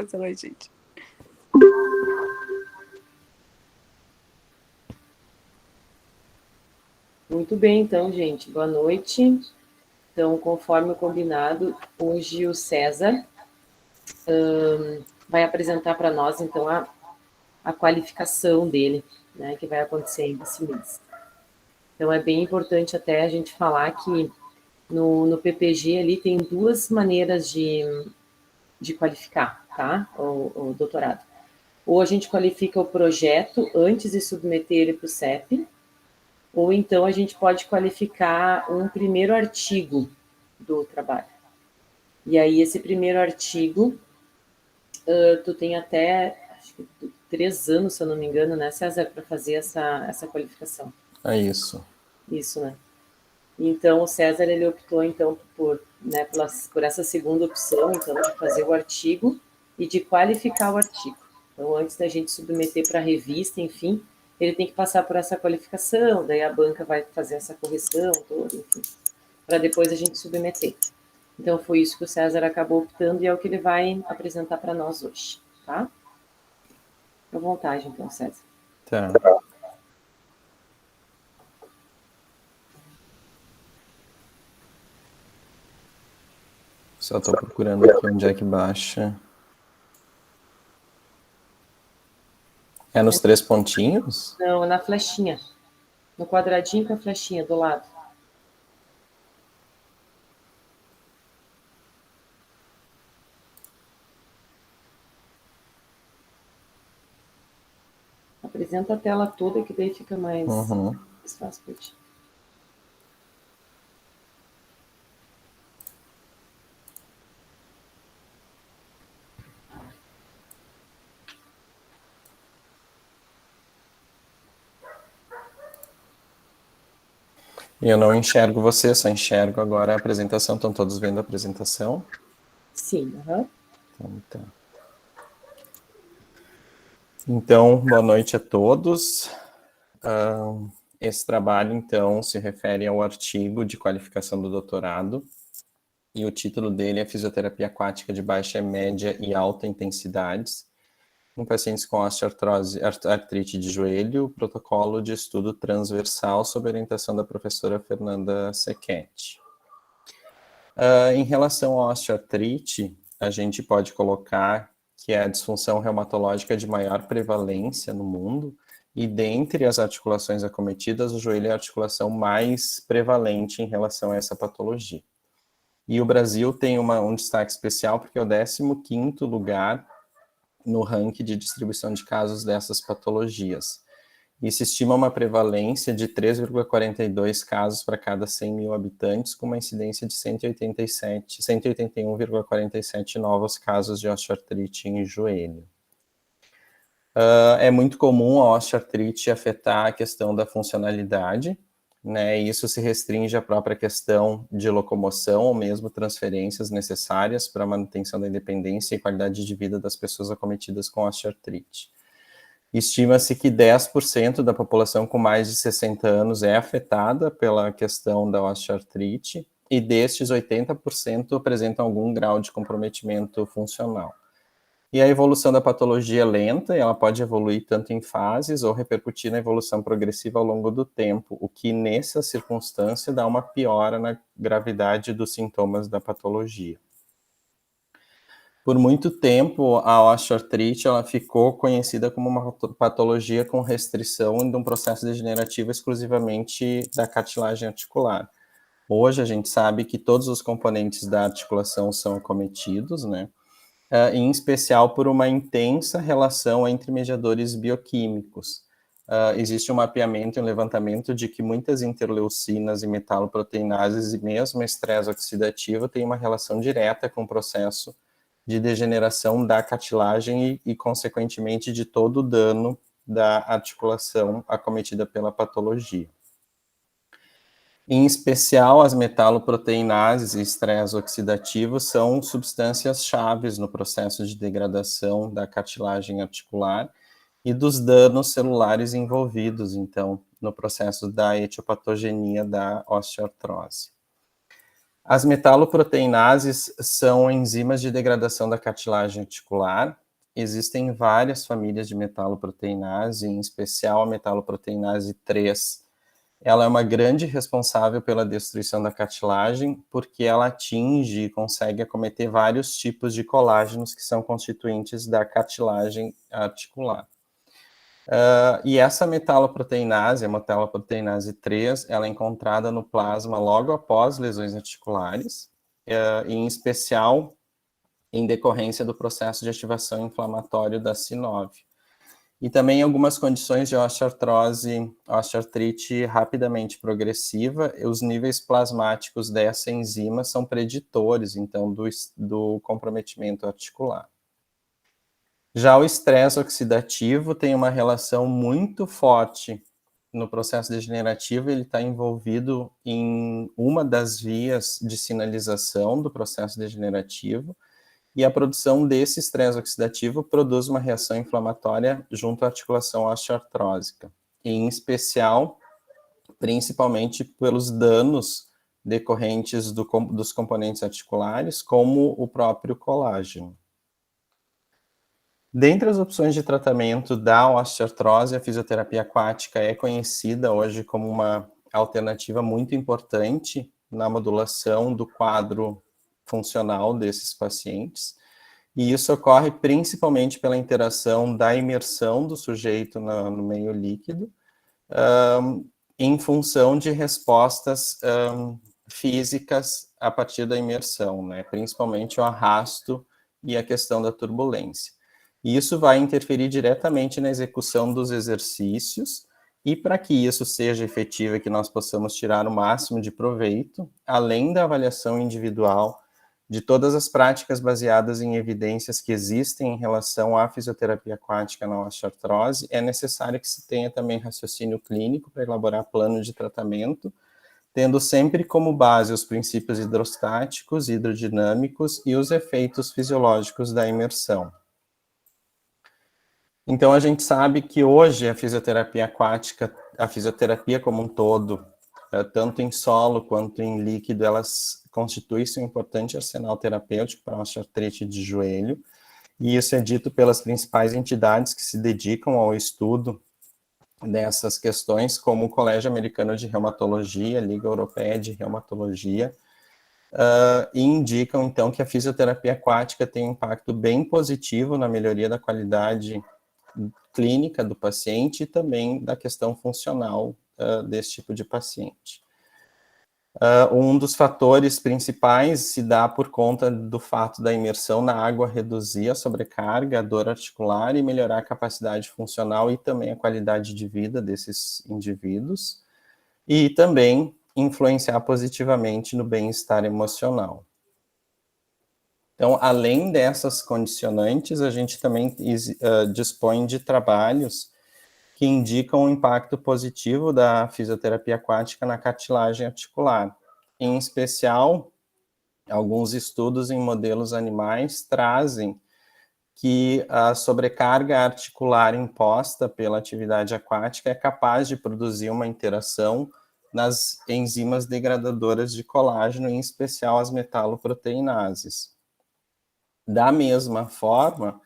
Oi, gente. Muito bem, então, gente. Boa noite. Então, conforme o combinado, hoje o César vai apresentar para nós, então, a qualificação dele, né, que vai acontecer ainda esse mês. Então, é bem importante até a gente falar que no PPG ali tem duas maneiras de qualificar, tá? O doutorado. Ou a gente qualifica o projeto antes de submeter ele para o CEP, ou então a gente pode qualificar um primeiro artigo do trabalho. E aí, esse primeiro artigo, tu tem até acho que 3 anos, se eu não me engano, né, César, para fazer essa qualificação. É isso. Isso, né? Então, o César, ele optou, então, por essa segunda opção, então, de fazer o artigo e de qualificar o artigo. Então, antes da gente submeter para a revista, enfim, ele tem que passar por essa qualificação, daí a banca vai fazer essa correção toda, enfim, para depois a gente submeter. Então, foi isso que o César acabou optando e é o que ele vai apresentar para nós hoje, tá? À vontade, então, César. Tá. Só estou procurando aqui onde é que baixa. É nos 3 pontinhos? Não, é na flechinha. No quadradinho com a flechinha do lado. Apresenta a tela toda que daí fica mais fácil para ti. Eu não enxergo você, só enxergo agora a apresentação. Estão todos vendo a apresentação? Sim, aham. Então, boa noite a todos. Esse trabalho, então, se refere ao artigo de qualificação do doutorado, e o título dele é Fisioterapia Aquática de Baixa, Média e Alta Intensidades, em pacientes com osteoartrose, artrite de joelho, protocolo de estudo transversal sob orientação da professora Fernanda Sequete. Em relação à osteoartrite, a gente pode colocar que é a disfunção reumatológica de maior prevalência no mundo, e dentre as articulações acometidas, o joelho é a articulação mais prevalente em relação a essa patologia. E o Brasil tem um destaque especial porque é o 15º lugar no ranking de distribuição de casos dessas patologias. E se estima uma prevalência de 3,42 casos para cada 100 mil habitantes, com uma incidência de 181,47 novos casos de osteoartrite em joelho. É muito comum a osteoartrite afetar a questão da funcionalidade, né, e isso se restringe à própria questão de locomoção ou mesmo transferências necessárias para a manutenção da independência e qualidade de vida das pessoas acometidas com osteoartrite. Estima-se que 10% da população com mais de 60 anos é afetada pela questão da osteoartrite, e destes 80% apresentam algum grau de comprometimento funcional. E a evolução da patologia é lenta, e ela pode evoluir tanto em fases ou repercutir na evolução progressiva ao longo do tempo, o que nessa circunstância dá uma piora na gravidade dos sintomas da patologia. Por muito tempo, a osteoartrite ela ficou conhecida como uma patologia com restrição de um processo degenerativo exclusivamente da cartilagem articular. Hoje a gente sabe que todos os componentes da articulação são acometidos, né? Em especial por uma intensa relação entre mediadores bioquímicos. Existe um mapeamento e um levantamento de que muitas interleucinas e metaloproteinases e mesmo estresse oxidativo têm uma relação direta com o processo de degeneração da cartilagem e, consequentemente, de todo o dano da articulação acometida pela patologia. Em especial, as metaloproteinases e estresse oxidativo são substâncias chaves no processo de degradação da cartilagem articular e dos danos celulares envolvidos, então, no processo da etiopatogenia da osteoartrose. As metaloproteinases são enzimas de degradação da cartilagem articular. Existem várias famílias de metaloproteinase, em especial a metaloproteinase 3. Ela é uma grande responsável pela destruição da cartilagem, porque ela atinge e consegue acometer vários tipos de colágenos que são constituintes da cartilagem articular. E essa metaloproteinase, a metaloproteinase 3, ela é encontrada no plasma logo após lesões articulares, em especial em decorrência do processo de ativação inflamatório da C9. E também em algumas condições de osteoartrose, osteoartrite rapidamente progressiva, os níveis plasmáticos dessa enzima são preditores, então, do comprometimento articular. Já o estresse oxidativo tem uma relação muito forte no processo degenerativo, ele está envolvido em uma das vias de sinalização do processo degenerativo, e a produção desse estresse oxidativo produz uma reação inflamatória junto à articulação osteoartrósica, em especial, principalmente pelos danos decorrentes dos componentes articulares, como o próprio colágeno. Dentre as opções de tratamento da osteoartrose, a fisioterapia aquática é conhecida hoje como uma alternativa muito importante na modulação do quadro funcional desses pacientes, e isso ocorre principalmente pela interação da imersão do sujeito no meio líquido, em função de respostas físicas a partir da imersão, né? Principalmente o arrasto e a questão da turbulência. E isso vai interferir diretamente na execução dos exercícios, e para que isso seja efetivo e que nós possamos tirar o máximo de proveito, além da avaliação individual de todas as práticas baseadas em evidências que existem em relação à fisioterapia aquática na osteoartrose, é necessário que se tenha também raciocínio clínico para elaborar plano de tratamento, tendo sempre como base os princípios hidrostáticos, hidrodinâmicos e os efeitos fisiológicos da imersão. Então, a gente sabe que hoje a fisioterapia aquática, a fisioterapia como um todo, tanto em solo quanto em líquido, elas constituem um importante arsenal terapêutico para a osteoartrite de joelho, e isso é dito pelas principais entidades que se dedicam ao estudo dessas questões, como o Colégio Americano de Reumatologia, a Liga Europeia de Reumatologia, e indicam, então, que a fisioterapia aquática tem um impacto bem positivo na melhoria da qualidade clínica do paciente e também da questão funcional desse tipo de paciente. Um dos fatores principais se dá por conta do fato da imersão na água reduzir a sobrecarga, a dor articular e melhorar a capacidade funcional e também a qualidade de vida desses indivíduos, e também influenciar positivamente no bem-estar emocional. Então, além dessas condicionantes, a gente também dispõe de trabalhos que indicam o impacto positivo da fisioterapia aquática na cartilagem articular. Em especial, alguns estudos em modelos animais trazem que a sobrecarga articular imposta pela atividade aquática é capaz de produzir uma interação nas enzimas degradadoras de colágeno, em especial as metaloproteinases. Da mesma forma,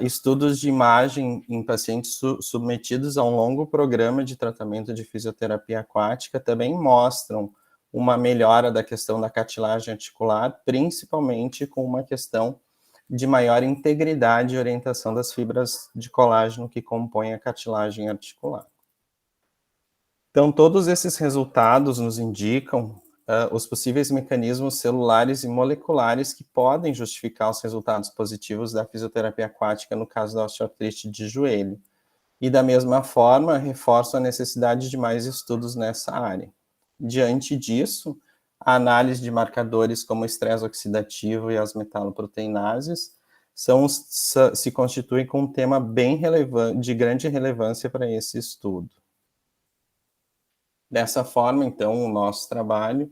estudos de imagem em pacientes submetidos a um longo programa de tratamento de fisioterapia aquática também mostram uma melhora da questão da cartilagem articular, principalmente com uma questão de maior integridade e orientação das fibras de colágeno que compõem a cartilagem articular. Então, todos esses resultados nos indicam os possíveis mecanismos celulares e moleculares que podem justificar os resultados positivos da fisioterapia aquática no caso da osteoartrite de joelho. E, da mesma forma, reforçam a necessidade de mais estudos nessa área. Diante disso, a análise de marcadores como o estresse oxidativo e as metaloproteinases se constituem com um tema bem relevante, de grande relevância para esse estudo. Dessa forma, então, o nosso trabalho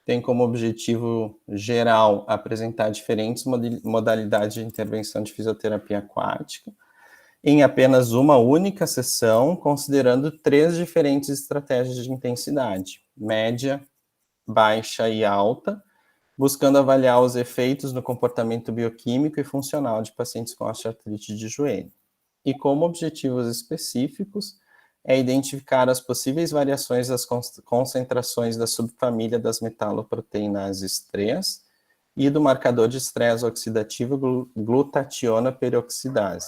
tem como objetivo geral apresentar diferentes modalidades de intervenção de fisioterapia aquática em apenas uma única sessão, considerando 3 diferentes estratégias de intensidade: média, baixa e alta, buscando avaliar os efeitos no comportamento bioquímico e funcional de pacientes com osteoartrite de joelho. E como objetivos específicos, é identificar as possíveis variações das concentrações da subfamília das metaloproteinases 3 e do marcador de estresse oxidativo glutationa peroxidase.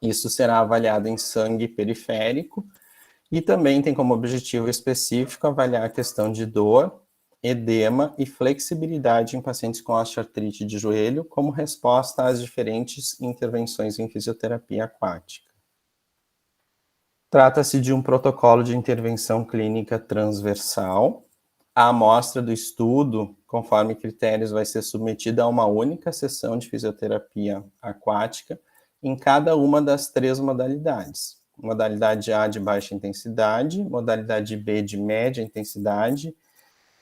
Isso será avaliado em sangue periférico e também tem como objetivo específico avaliar a questão de dor, edema e flexibilidade em pacientes com osteoartrite de joelho como resposta às diferentes intervenções em fisioterapia aquática. Trata-se de um protocolo de intervenção clínica transversal. A amostra do estudo, conforme critérios, vai ser submetida a uma única sessão de fisioterapia aquática em cada uma das 3 modalidades. Modalidade A de baixa intensidade, modalidade B de média intensidade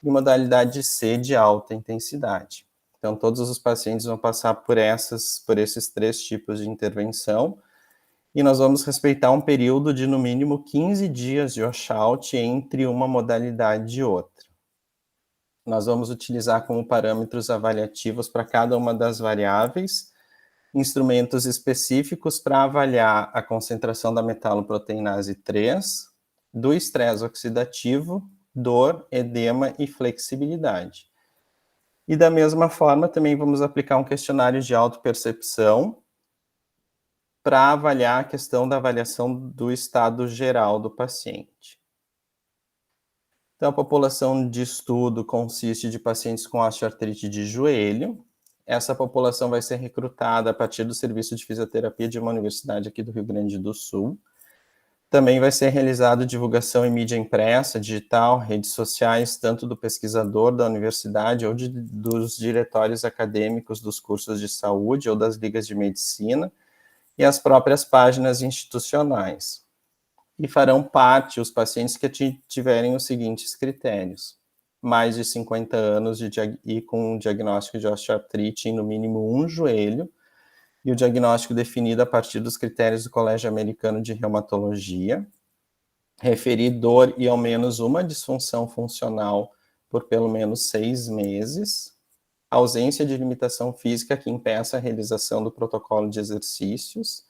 e modalidade C de alta intensidade. Então, todos os pacientes vão passar por esses 3 tipos de intervenção, e nós vamos respeitar um período de, no mínimo, 15 dias de washout entre uma modalidade e outra. Nós vamos utilizar como parâmetros avaliativos para cada uma das variáveis, instrumentos específicos para avaliar a concentração da metaloproteinase 3, do estresse oxidativo, dor, edema e flexibilidade. E da mesma forma, também vamos aplicar um questionário de autopercepção para avaliar a questão da avaliação do estado geral do paciente. Então, a população de estudo consiste de pacientes com osteoartrite de joelho. Essa população vai ser recrutada a partir do serviço de fisioterapia de uma universidade aqui do Rio Grande do Sul. Também vai ser realizada divulgação em mídia impressa, digital, redes sociais, tanto do pesquisador da universidade ou dos diretórios acadêmicos dos cursos de saúde ou das ligas de medicina, e as próprias páginas institucionais. E farão parte os pacientes que tiverem os seguintes critérios: mais de 50 anos e com um diagnóstico de osteoartrite em no mínimo um joelho, e o diagnóstico definido a partir dos critérios do Colégio Americano de Reumatologia, referir dor e ao menos uma disfunção funcional por pelo menos 6 meses, ausência de limitação física que impeça a realização do protocolo de exercícios,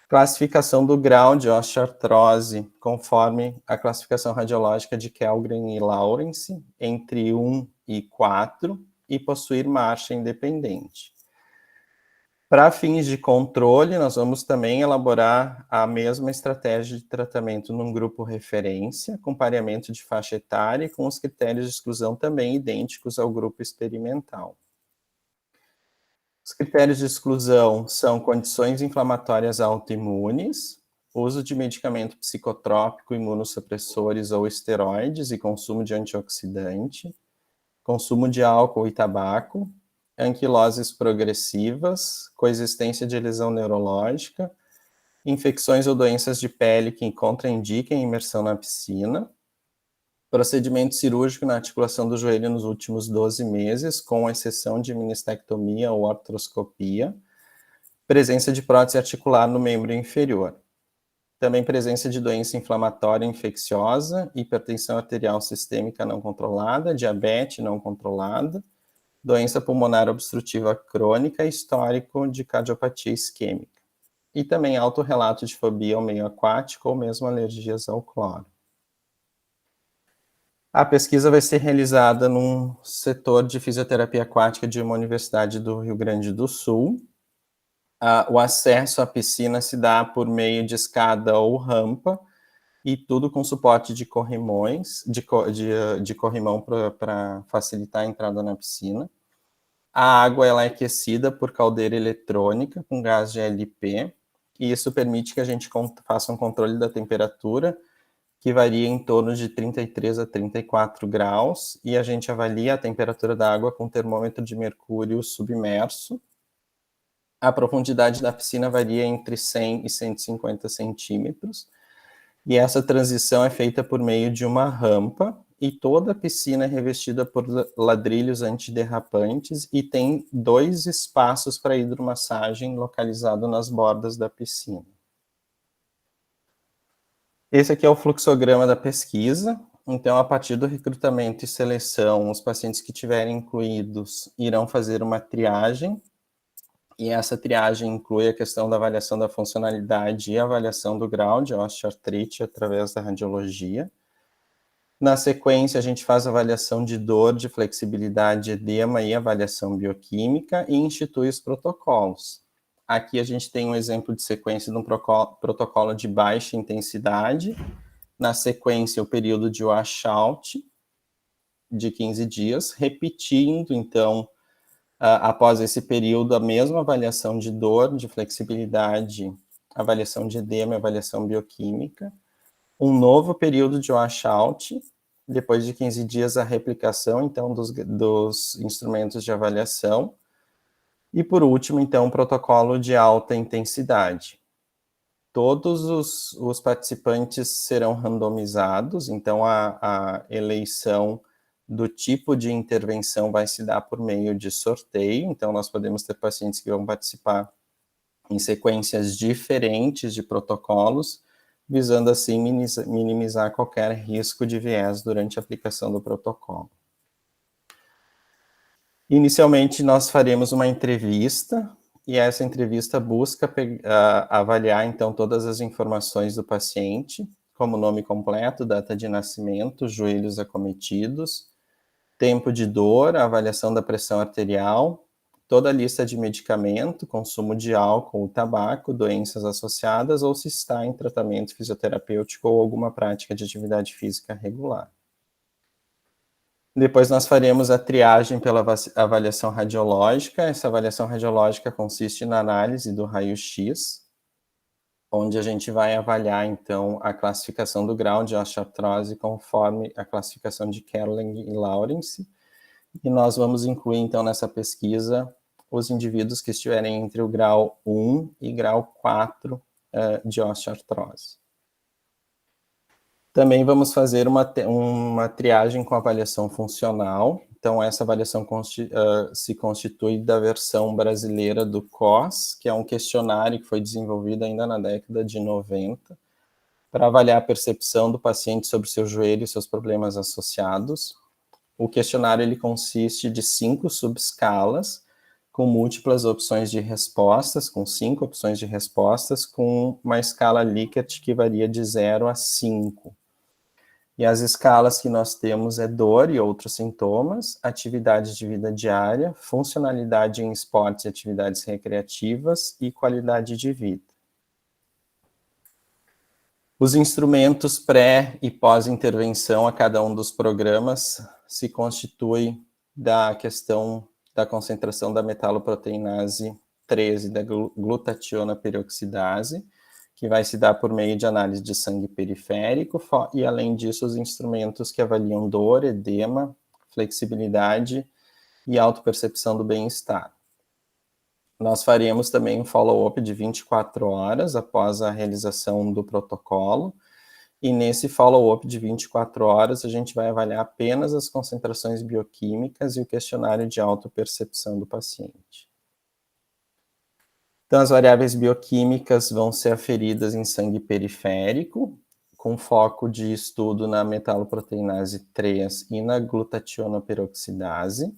classificação do grau de osteoartrose conforme a classificação radiológica de Kellgren e Lawrence, entre 1 e 4, e possuir marcha independente. Para fins de controle, nós vamos também elaborar a mesma estratégia de tratamento num grupo referência, com pareamento de faixa etária e com os critérios de exclusão também idênticos ao grupo experimental. Os critérios de exclusão são condições inflamatórias autoimunes, uso de medicamento psicotrópico, imunossupressores ou esteroides e consumo de antioxidante, consumo de álcool e tabaco, anquiloses progressivas, coexistência de lesão neurológica, infecções ou doenças de pele que contraindiquem imersão na piscina, procedimento cirúrgico na articulação do joelho nos últimos 12 meses, com exceção de menistectomia ou artroscopia, presença de prótese articular no membro inferior. Também presença de doença inflamatória infecciosa, hipertensão arterial sistêmica não controlada, diabetes não controlada, doença pulmonar obstrutiva crônica e histórico de cardiopatia isquêmica. E também autorrelato de fobia ao meio aquático ou mesmo alergias ao cloro. A pesquisa vai ser realizada num setor de fisioterapia aquática de uma universidade do Rio Grande do Sul. O acesso à piscina se dá por meio de escada ou rampa, e tudo com suporte de corrimões, de corrimão para facilitar a entrada na piscina. A água ela é aquecida por caldeira eletrônica com gás de LP, e isso permite que a gente faça um controle da temperatura, que varia em torno de 33 a 34 graus, e a gente avalia a temperatura da água com termômetro de mercúrio submerso. A profundidade da piscina varia entre 100 e 150 centímetros, e essa transição é feita por meio de uma rampa, e toda a piscina é revestida por ladrilhos antiderrapantes e tem 2 espaços para hidromassagem localizados nas bordas da piscina. Esse aqui é o fluxograma da pesquisa. Então, a partir do recrutamento e seleção, os pacientes que tiverem incluídos irão fazer uma triagem, e essa triagem inclui a questão da avaliação da funcionalidade e avaliação do grau de osteoartrite através da radiologia. Na sequência, a gente faz avaliação de dor, de flexibilidade, edema e avaliação bioquímica e institui os protocolos. Aqui a gente tem um exemplo de sequência de um protocolo de baixa intensidade. Na sequência, o período de washout de 15 dias, repetindo, então, após esse período, a mesma avaliação de dor, de flexibilidade, avaliação de edema, avaliação bioquímica. Um novo período de washout, depois de 15 dias, a replicação, então, dos instrumentos de avaliação. E, por último, então, um protocolo de alta intensidade. Todos os participantes serão randomizados, então a eleição do tipo de intervenção vai se dar por meio de sorteio, então nós podemos ter pacientes que vão participar em sequências diferentes de protocolos, visando assim minimizar qualquer risco de viés durante a aplicação do protocolo. Inicialmente, nós faremos uma entrevista, e essa entrevista busca avaliar, então, todas as informações do paciente, como nome completo, data de nascimento, joelhos acometidos, tempo de dor, a avaliação da pressão arterial, toda a lista de medicamento, consumo de álcool, tabaco, doenças associadas, ou se está em tratamento fisioterapêutico ou alguma prática de atividade física regular. Depois nós faremos a triagem pela avaliação radiológica. Essa avaliação radiológica consiste na análise do raio-x, onde a gente vai avaliar, então, a classificação do grau de osteoartrose conforme a classificação de Kerlang e Lawrence. E nós vamos incluir, então, nessa pesquisa, os indivíduos que estiverem entre o grau 1 e grau 4 de osteoartrose. Também vamos fazer uma triagem com avaliação funcional. Então, essa avaliação se constitui da versão brasileira do COS, que é um questionário que foi desenvolvido ainda na década de 90, para avaliar a percepção do paciente sobre seu joelho e seus problemas associados. O questionário ele consiste de 5 subescalas, com múltiplas opções de respostas, com 5 opções de respostas, com uma escala Likert que varia de 0 a 5. E as escalas que nós temos é dor e outros sintomas, atividade de vida diária, funcionalidade em esportes e atividades recreativas e qualidade de vida. Os instrumentos pré e pós-intervenção a cada um dos programas se constitui da questão da concentração da metaloproteinase 13 da glutationa peroxidase, que vai se dar por meio de análise de sangue periférico, e além disso, os instrumentos que avaliam dor, edema, flexibilidade e autopercepção do bem-estar. Nós faremos também um follow-up de 24 horas após a realização do protocolo, e nesse follow-up de 24 horas, a gente vai avaliar apenas as concentrações bioquímicas e o questionário de autopercepção do paciente. Então, as variáveis bioquímicas vão ser aferidas em sangue periférico, com foco de estudo na metaloproteinase 3 e na glutationa peroxidase.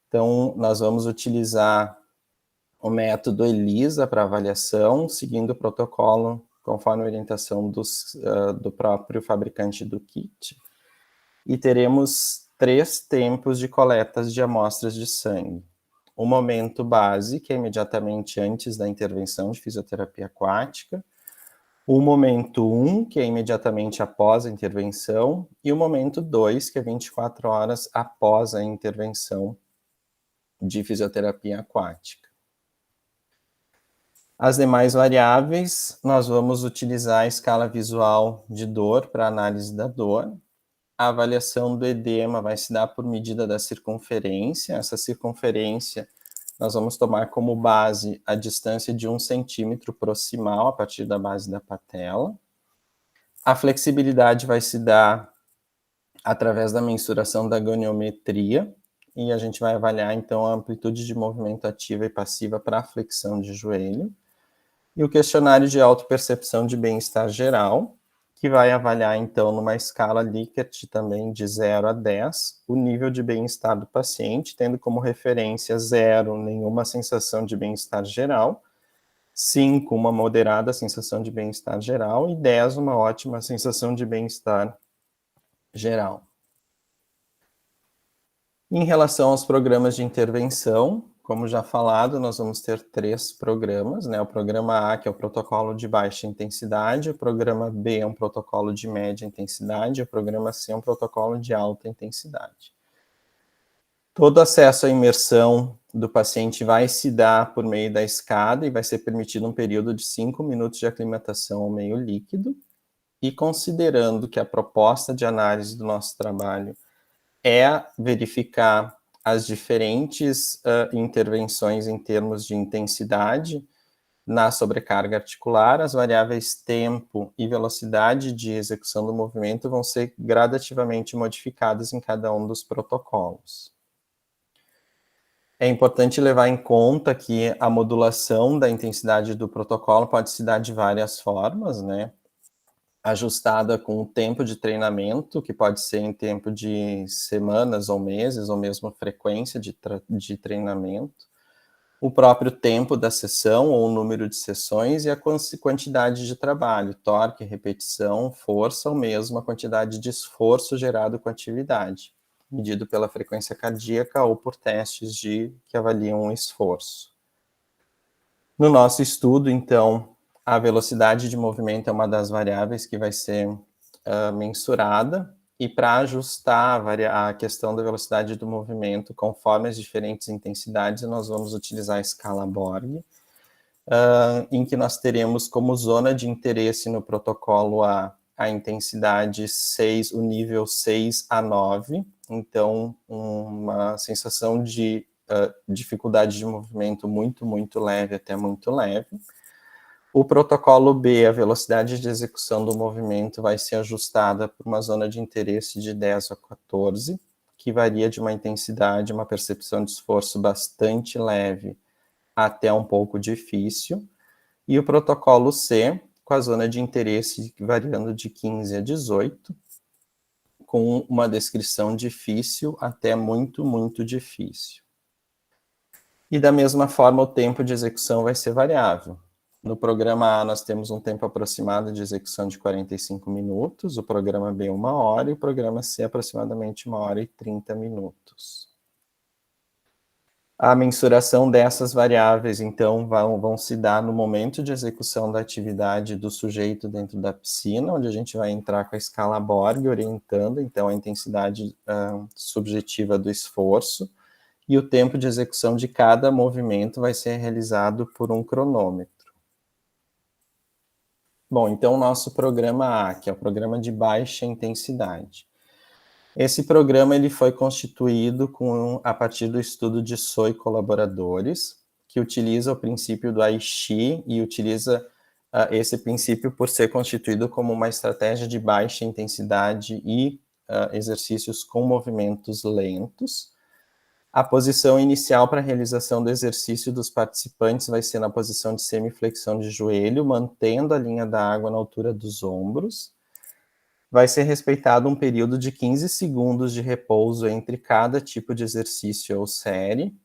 Então, nós vamos utilizar o método ELISA para avaliação, seguindo o protocolo conforme a orientação do próprio fabricante do kit. E teremos 3 tempos de coletas de amostras de sangue. O momento base, que é imediatamente antes da intervenção de fisioterapia aquática, o momento 1, que é imediatamente após a intervenção, e o momento 2, que é 24 horas após a intervenção de fisioterapia aquática. As demais variáveis, nós vamos utilizar a escala visual de dor para análise da dor. A avaliação do edema vai se dar por medida da circunferência. Essa circunferência nós vamos tomar como base a distância de 1 centímetro proximal a partir da base da patela. A flexibilidade vai se dar através da mensuração da goniometria, e a gente vai avaliar, então, a amplitude de movimento ativa e passiva para a flexão de joelho. E o questionário de autopercepção de bem-estar geral, que vai avaliar, então, numa escala Likert também de 0 a 10, o nível de bem-estar do paciente, tendo como referência 0, nenhuma sensação de bem-estar geral, 5, uma moderada sensação de bem-estar geral, e 10, uma ótima sensação de bem-estar geral. Em relação aos programas de intervenção, como já falado, nós vamos ter 3 programas, né? O programa A, que é o protocolo de baixa intensidade, o programa B é um protocolo de média intensidade, o programa C é um protocolo de alta intensidade. Todo acesso à imersão do paciente vai se dar por meio da escada e vai ser permitido um período de 5 minutos de aclimatação ao meio líquido, e considerando que a proposta de análise do nosso trabalho é verificar as diferentes intervenções em termos de intensidade na sobrecarga articular, as variáveis tempo e velocidade de execução do movimento vão ser gradativamente modificadas em cada um dos protocolos. É importante levar em conta que a modulação da intensidade do protocolo pode se dar de várias formas, né? Ajustada com o tempo de treinamento, que pode ser em tempo de semanas ou meses, ou mesmo frequência de treinamento, o próprio tempo da sessão ou o número de sessões e a quantidade de trabalho, torque, repetição, força ou mesmo a quantidade de esforço gerado com a atividade, medido pela frequência cardíaca ou por testes que avaliam o esforço. No nosso estudo, então, a velocidade de movimento é uma das variáveis que vai ser mensurada, e para ajustar a questão da velocidade do movimento conforme as diferentes intensidades, nós vamos utilizar a escala Borg, em que nós teremos como zona de interesse no protocolo a intensidade 6, o nível 6 a 9, então uma sensação de dificuldade de movimento muito, muito leve até muito leve. O protocolo B, a velocidade de execução do movimento vai ser ajustada por uma zona de interesse de 10 a 14, que varia de uma intensidade, uma percepção de esforço bastante leve até um pouco difícil. E o protocolo C, com a zona de interesse variando de 15 a 18, com uma descrição difícil até muito, muito difícil. E da mesma forma, o tempo de execução vai ser variável. No programa A, nós temos um tempo aproximado de execução de 45 minutos, o programa B, 1 hora, e o programa C, aproximadamente 1 hora e 30 minutos. A mensuração dessas variáveis, então, vão se dar no momento de execução da atividade do sujeito dentro da piscina, onde a gente vai entrar com a escala Borg, orientando, então, a intensidade subjetiva do esforço, e o tempo de execução de cada movimento vai ser realizado por um cronômetro. Bom, então o nosso programa A, que é o programa de baixa intensidade. Esse programa ele foi constituído a partir do estudo de So e colaboradores, que utiliza o princípio do Aichi e utiliza esse princípio por ser constituído como uma estratégia de baixa intensidade e exercícios com movimentos lentos. A posição inicial para a realização do exercício dos participantes vai ser na posição de semiflexão de joelho, mantendo a linha da água na altura dos ombros. Vai ser respeitado um período de 15 segundos de repouso entre cada tipo de exercício ou série,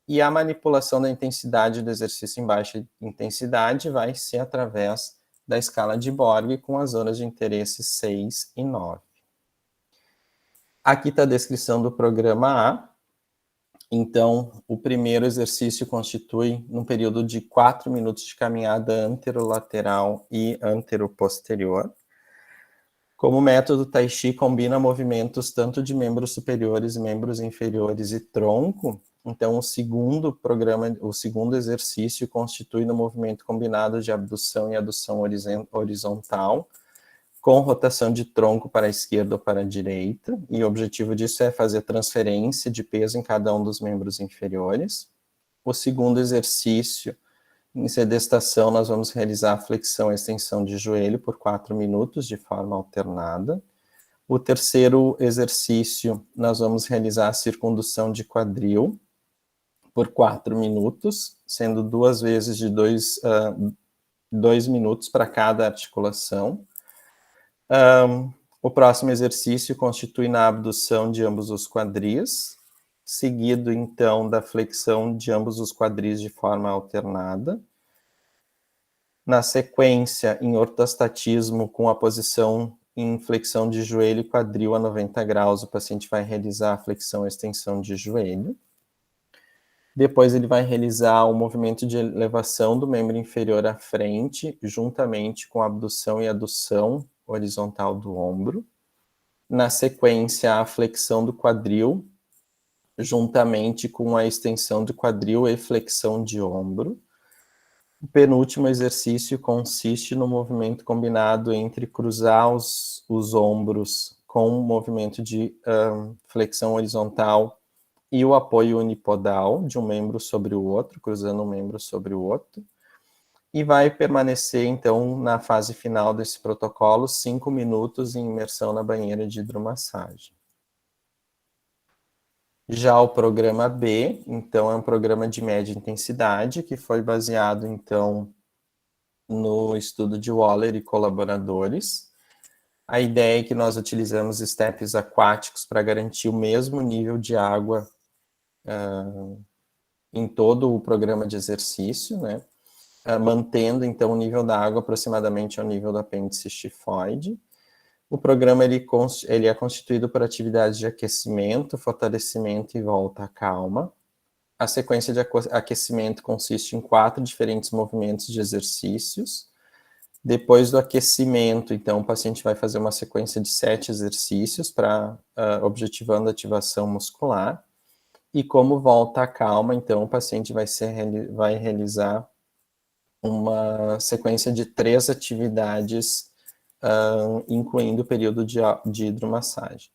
e a manipulação da intensidade do exercício em baixa intensidade vai ser através da escala de Borg com as zonas de interesse 6 e 9. Aqui está a descrição do programa A. Então, o primeiro exercício constitui um período de 4 minutos de caminhada anterolateral e anteroposterior. Como método Tai Chi combina movimentos tanto de membros superiores, membros inferiores e tronco, então o segundo exercício constitui no movimento combinado de abdução e adução horizontal, com rotação de tronco para a esquerda ou para a direita, e o objetivo disso é fazer transferência de peso em cada um dos membros inferiores. O segundo exercício, em sedestação, nós vamos realizar a flexão e extensão de joelho por 4 minutos, de forma alternada. O terceiro exercício, nós vamos realizar a circundução de quadril por 4 minutos, sendo 2 vezes de 2 minutos para cada articulação. O próximo exercício constitui na abdução de ambos os quadris, seguido, então, da flexão de ambos os quadris de forma alternada. Na sequência, em ortostatismo, com a posição em flexão de joelho e quadril a 90 graus, o paciente vai realizar a flexão e extensão de joelho. Depois ele vai realizar o movimento de elevação do membro inferior à frente, juntamente com a abdução e adução horizontal do ombro. Na sequência, a flexão do quadril, juntamente com a extensão do quadril e flexão de ombro. O penúltimo exercício consiste no movimento combinado entre cruzar os ombros com o movimento de flexão horizontal e o apoio unipodal de um membro sobre o outro, cruzando um membro sobre o outro. E vai permanecer, então, na fase final desse protocolo, 5 minutos em imersão na banheira de hidromassagem. Já o programa B, então, é um programa de média intensidade, que foi baseado, então, no estudo de Waller e colaboradores. A ideia é que nós utilizamos steps aquáticos para garantir o mesmo nível de água em todo o programa de exercício, né? Mantendo, então, o nível da água aproximadamente ao nível do apêndice xifoide. O programa ele é constituído por atividades de aquecimento, fortalecimento e volta à calma. A sequência de aquecimento consiste em 4 diferentes movimentos de exercícios. Depois do aquecimento, então, o paciente vai fazer uma sequência de 7 exercícios para objetivando a ativação muscular. E como volta à calma, então, o paciente vai realizar uma sequência de 3 atividades, incluindo o período de hidromassagem.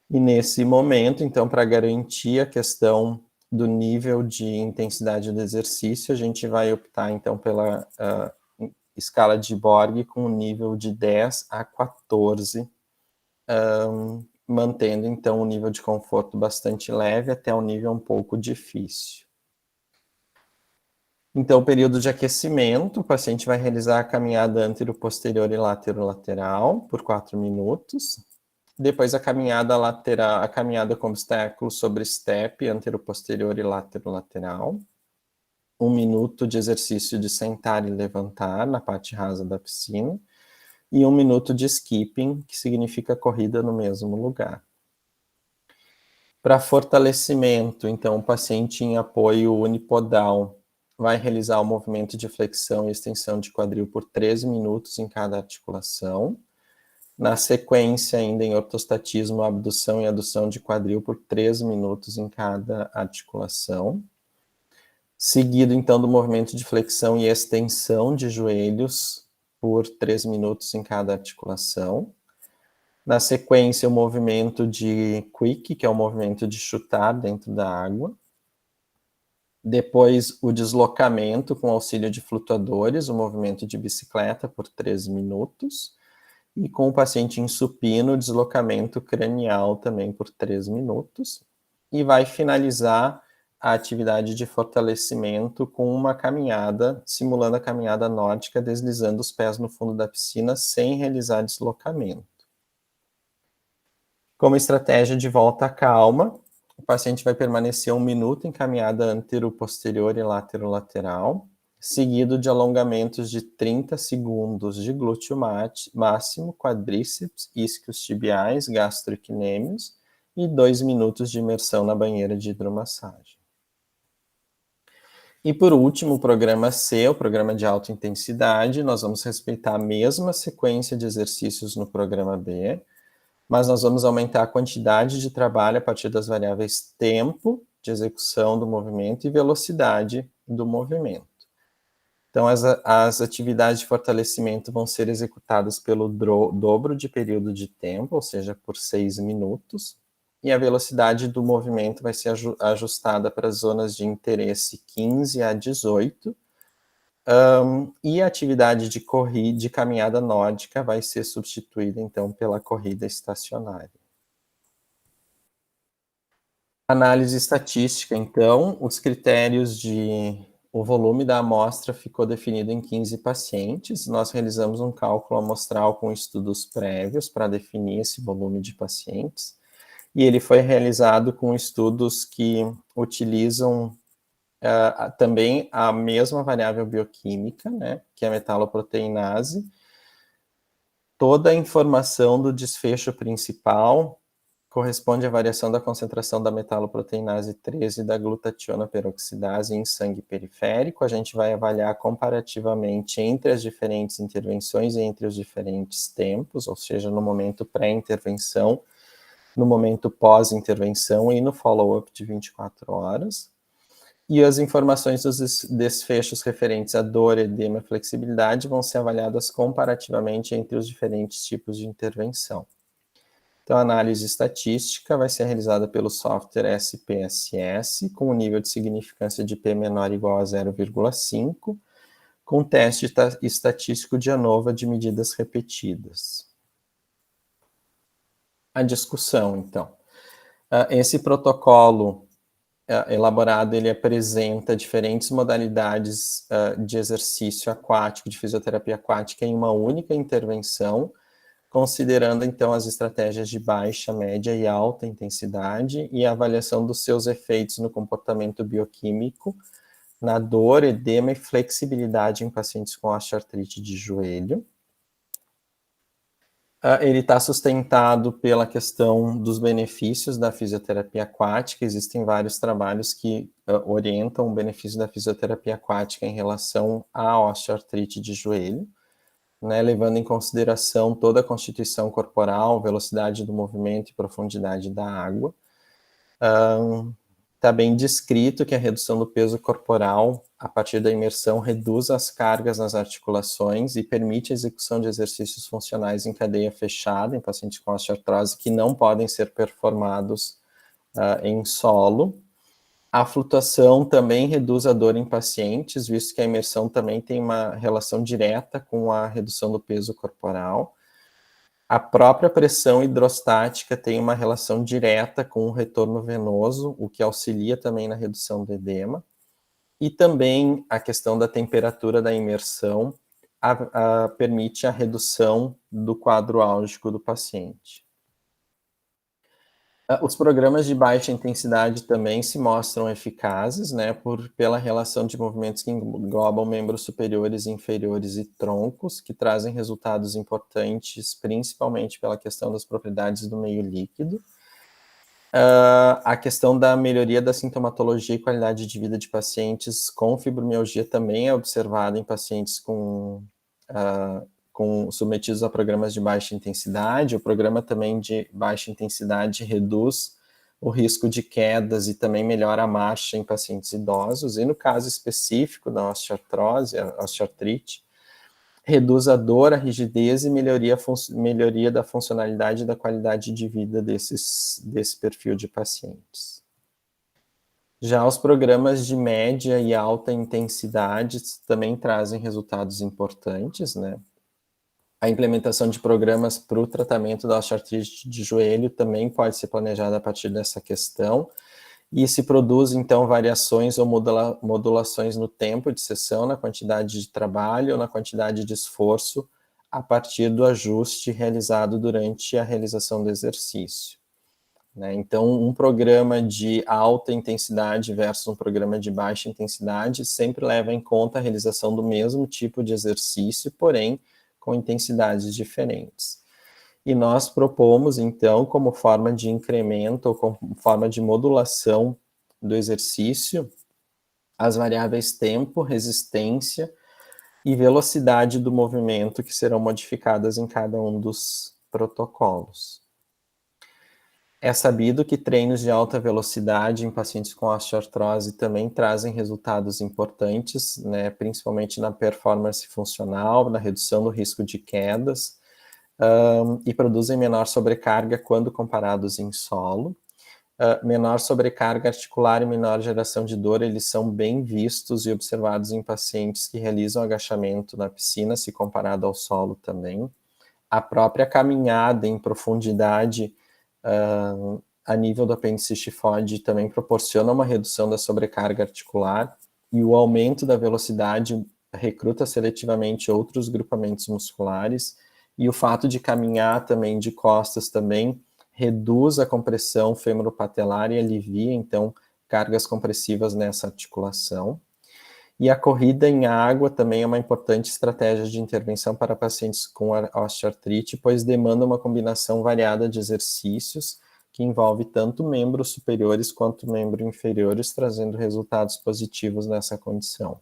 E nesse momento, então, para garantir a questão do nível de intensidade do exercício, a gente vai optar, então, pela escala de Borg com um nível de 10 a 14, mantendo, então, um nível de conforto bastante leve até um nível um pouco difícil. Então, o período de aquecimento, o paciente vai realizar a caminhada antero-posterior e látero-lateral por 4 minutos. Depois a caminhada lateral, a caminhada com obstáculo sobre step, antero-posterior e látero-lateral. 1 minuto de exercício de sentar e levantar na parte rasa da piscina. E 1 minuto de skipping, que significa corrida no mesmo lugar. Para fortalecimento, então, o paciente em apoio unipodal vai realizar o movimento de flexão e extensão de quadril por 13 minutos em cada articulação. Na sequência, ainda em ortostatismo, abdução e adução de quadril por 13 minutos em cada articulação. Seguido, então, do movimento de flexão e extensão de joelhos por 3 minutos em cada articulação. Na sequência, o movimento de quick, que é o movimento de chutar dentro da água. Depois, o deslocamento com auxílio de flutuadores, o movimento de bicicleta por 3 minutos. E com o paciente em supino, o deslocamento cranial também por 3 minutos. E vai finalizar a atividade de fortalecimento com uma caminhada, simulando a caminhada nórdica, deslizando os pés no fundo da piscina sem realizar deslocamento. Como estratégia de volta à calma, o paciente vai permanecer 1 minuto em caminhada antero-posterior e látero-lateral, seguido de alongamentos de 30 segundos de glúteo máximo, quadríceps, isquios tibiais, gastrocnêmios e 2 minutos de imersão na banheira de hidromassagem. E por último, o programa C, o programa de alta intensidade, nós vamos respeitar a mesma sequência de exercícios no programa B, mas nós vamos aumentar a quantidade de trabalho a partir das variáveis tempo de execução do movimento e velocidade do movimento. Então, as atividades de fortalecimento vão ser executadas pelo dobro de período de tempo, ou seja, por 6 minutos, e a velocidade do movimento vai ser ajustada para as zonas de interesse 15 a 18, e a atividade de caminhada nórdica vai ser substituída, então, pela corrida estacionária. Análise estatística, então, os critérios de o volume da amostra ficou definido em 15 pacientes. Nós realizamos um cálculo amostral com estudos prévios para definir esse volume de pacientes. E ele foi realizado com estudos que utilizam também a mesma variável bioquímica, né, que é a metaloproteinase. Toda a informação do desfecho principal corresponde à variação da concentração da metaloproteinase 13 e da glutationa peroxidase em sangue periférico. A gente vai avaliar comparativamente entre as diferentes intervenções e entre os diferentes tempos, ou seja, no momento pré-intervenção, no momento pós-intervenção e no follow-up de 24 horas. E as informações dos desfechos referentes a dor, edema e flexibilidade vão ser avaliadas comparativamente entre os diferentes tipos de intervenção. Então, a análise estatística vai ser realizada pelo software SPSS, com um nível de significância de P menor ou igual a 0,5, com teste estatístico de ANOVA de medidas repetidas. A discussão, então. Esse protocolo elaborado, ele apresenta diferentes modalidades de exercício aquático, de fisioterapia aquática em uma única intervenção, considerando, então, as estratégias de baixa, média e alta intensidade e a avaliação dos seus efeitos no comportamento bioquímico, na dor, edema e flexibilidade em pacientes com osteoartrite de joelho. Ele está sustentado pela questão dos benefícios da fisioterapia aquática. Existem vários trabalhos que orientam o benefício da fisioterapia aquática em relação à osteoartrite de joelho, né, levando em consideração toda a constituição corporal, velocidade do movimento e profundidade da água. Está bem descrito que a redução do peso corporal a partir da imersão reduz as cargas nas articulações e permite a execução de exercícios funcionais em cadeia fechada em pacientes com osteoartrose que não podem ser performados em solo. A flutuação também reduz a dor em pacientes, visto que a imersão também tem uma relação direta com a redução do peso corporal. A própria pressão hidrostática tem uma relação direta com o retorno venoso, o que auxilia também na redução do edema. E também a questão da temperatura da imersão permite a redução do quadro álgico do paciente. Os programas de baixa intensidade também se mostram eficazes, né, pela relação de movimentos que englobam membros superiores, inferiores e troncos, que trazem resultados importantes, principalmente pela questão das propriedades do meio líquido. A questão da melhoria da sintomatologia e qualidade de vida de pacientes com fibromialgia também é observada em pacientes submetidos a programas de baixa intensidade. O programa também de baixa intensidade reduz o risco de quedas e também melhora a marcha em pacientes idosos. E no caso específico da osteoartrose, a osteoartrite, reduz a dor, a rigidez e melhoria da funcionalidade e da qualidade de vida desse perfil de pacientes. Já os programas de média e alta intensidade também trazem resultados importantes, né? A implementação de programas para o tratamento da osteoartrite de joelho também pode ser planejada a partir dessa questão, e se produz, então, variações ou modulações no tempo de sessão, na quantidade de trabalho ou na quantidade de esforço, a partir do ajuste realizado durante a realização do exercício. Né? Então, um programa de alta intensidade versus um programa de baixa intensidade sempre leva em conta a realização do mesmo tipo de exercício, porém, com intensidades diferentes. E nós propomos, então, como forma de incremento ou como forma de modulação do exercício, as variáveis tempo, resistência e velocidade do movimento que serão modificadas em cada um dos protocolos. É sabido que treinos de alta velocidade em pacientes com osteoartrose também trazem resultados importantes, né, principalmente na performance funcional, na redução do risco de quedas, e produzem menor sobrecarga quando comparados em solo. Menor sobrecarga articular e menor geração de dor, eles são bem vistos e observados em pacientes que realizam agachamento na piscina, se comparado ao solo também. A própria caminhada em profundidade a nível do apêndice xifoide também proporciona uma redução da sobrecarga articular e o aumento da velocidade recruta seletivamente outros grupamentos musculares, e o fato de caminhar também de costas também reduz a compressão femoropatelar e alivia, então, cargas compressivas nessa articulação. E a corrida em água também é uma importante estratégia de intervenção para pacientes com osteoartrite, pois demanda uma combinação variada de exercícios, que envolve tanto membros superiores quanto membros inferiores, trazendo resultados positivos nessa condição.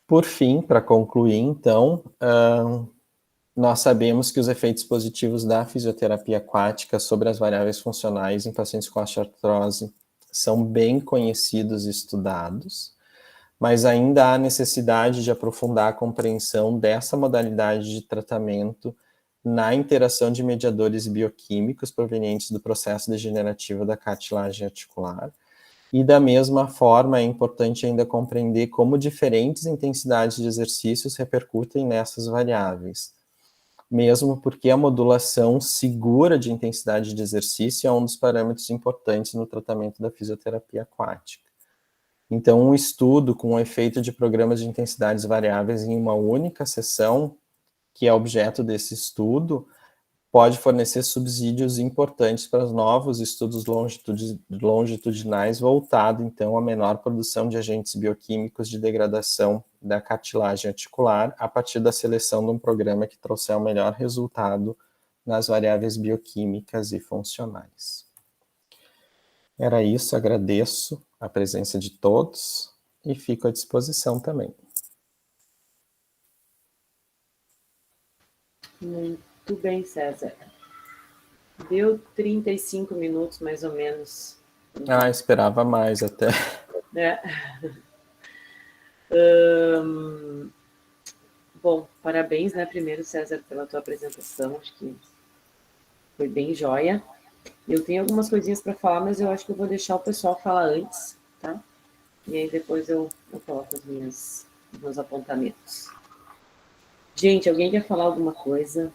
Por fim, para concluir, então, nós sabemos que os efeitos positivos da fisioterapia aquática sobre as variáveis funcionais em pacientes com osteoartrose são bem conhecidos e estudados, mas ainda há necessidade de aprofundar a compreensão dessa modalidade de tratamento na interação de mediadores bioquímicos provenientes do processo degenerativo da cartilagem articular. E da mesma forma, é importante ainda compreender como diferentes intensidades de exercícios repercutem nessas variáveis, mesmo porque a modulação segura de intensidade de exercício é um dos parâmetros importantes no tratamento da fisioterapia aquática. Então, um estudo com o efeito de programas de intensidades variáveis em uma única sessão, que é objeto desse estudo, pode fornecer subsídios importantes para os novos estudos longitudinais voltados, então, à menor produção de agentes bioquímicos de degradação da cartilagem articular, a partir da seleção de um programa que trouxer o melhor resultado nas variáveis bioquímicas e funcionais. Era isso, agradeço a presença de todos e fico à disposição também. Muito bem, César. Deu 35 minutos, mais ou menos. Esperava mais até. Bom, parabéns, né, primeiro, César, pela tua apresentação. Acho que foi bem joia. Eu tenho algumas coisinhas para falar, mas eu acho que eu vou deixar o pessoal falar antes, tá? E aí depois eu coloco os meus apontamentos. Gente, alguém quer falar alguma coisa?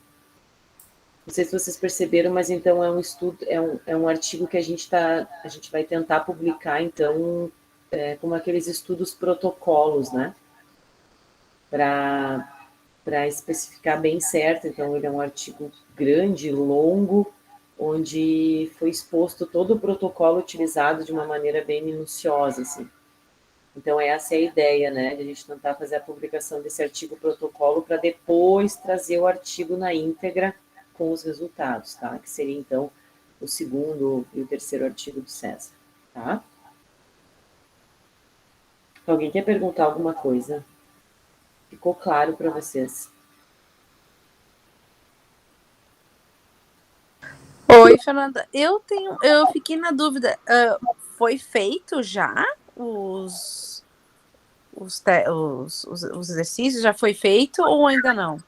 Não sei se vocês perceberam, mas então é um estudo, é um artigo que a gente vai tentar publicar, então, como aqueles estudos protocolos, né? Para especificar bem certo. Então, ele é um artigo grande, longo, onde foi exposto todo o protocolo utilizado de uma maneira bem minuciosa, assim. Então, essa é a ideia, né? De a gente tentar fazer a publicação desse artigo protocolo para depois trazer o artigo na íntegra com os resultados, tá? Que seria, então, o segundo e o terceiro artigo do César, tá? Alguém quer perguntar alguma coisa? Ficou claro para vocês? Oi, Fernanda. Eu fiquei na dúvida. Foi feito já os exercícios? Já foi feito ou ainda não?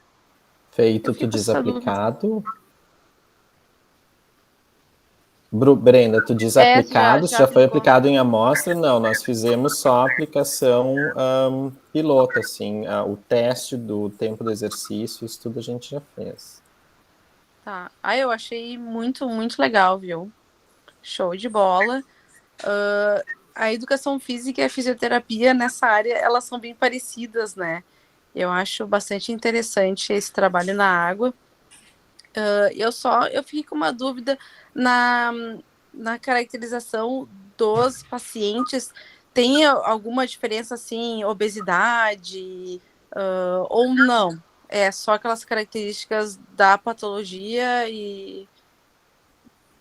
Feito, tu diz aplicado. Brenda, tu diz aplicado, já foi aplicado em amostra? Não, nós fizemos só a aplicação piloto, assim, o teste do tempo do exercício, isso tudo a gente já fez. Tá. Eu achei muito, muito legal, viu? Show de bola. A educação física e a fisioterapia nessa área, elas são bem parecidas, né? Eu acho bastante interessante esse trabalho na água. Eu fiquei com uma dúvida na caracterização dos pacientes. Tem alguma diferença, assim, obesidade ou não? É só aquelas características da patologia e...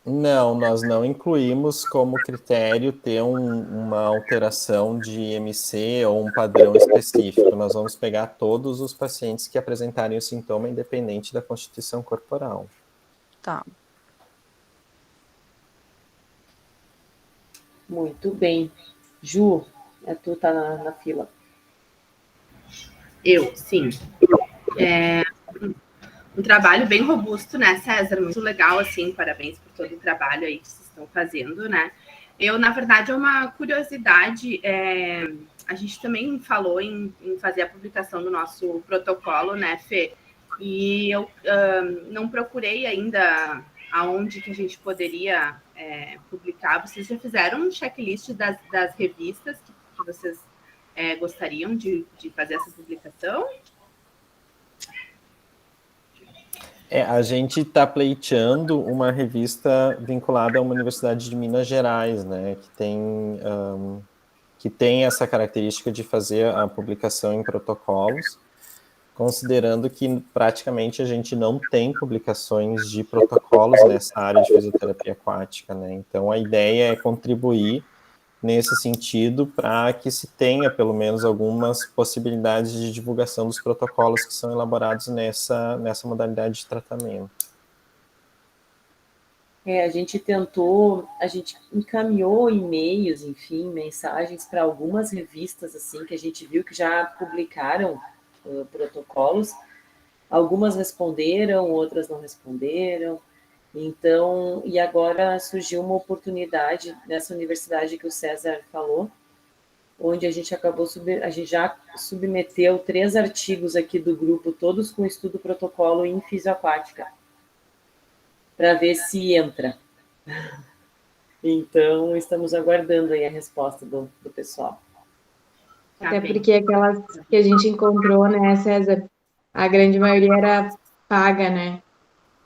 Não, nós não incluímos como critério ter uma alteração de IMC ou um padrão específico. Nós vamos pegar todos os pacientes que apresentarem o sintoma independente da constituição corporal. Tá. Muito bem. Ju, tu tá na fila. Eu, sim. Um trabalho bem robusto, né, César? Muito legal, assim, parabéns por todo o trabalho aí que vocês estão fazendo, né? Eu, na verdade, é uma curiosidade, a gente também falou em fazer a publicação do nosso protocolo, né, Fê? E eu não procurei ainda aonde que a gente poderia publicar. Vocês já fizeram um checklist das revistas que que vocês gostariam de fazer essa publicação? A gente está pleiteando uma revista vinculada a uma universidade de Minas Gerais, né, que tem essa característica de fazer a publicação em protocolos, considerando que praticamente a gente não tem publicações de protocolos nessa área de fisioterapia aquática, né? Então a ideia é contribuir nesse sentido para que se tenha pelo menos algumas possibilidades de divulgação dos protocolos que são elaborados nessa modalidade de tratamento. A gente encaminhou e-mails, enfim, mensagens para algumas revistas, assim, que a gente viu que já publicaram protocolos. Algumas responderam, outras não responderam. Então, e agora surgiu uma oportunidade nessa universidade que o César falou, onde a gente já submeteu 3 artigos aqui do grupo, todos com estudo protocolo em fisioaquática, para ver se entra. Então, estamos aguardando aí a resposta do pessoal. Até porque aquelas que a gente encontrou, né, César, a grande maioria era paga, né?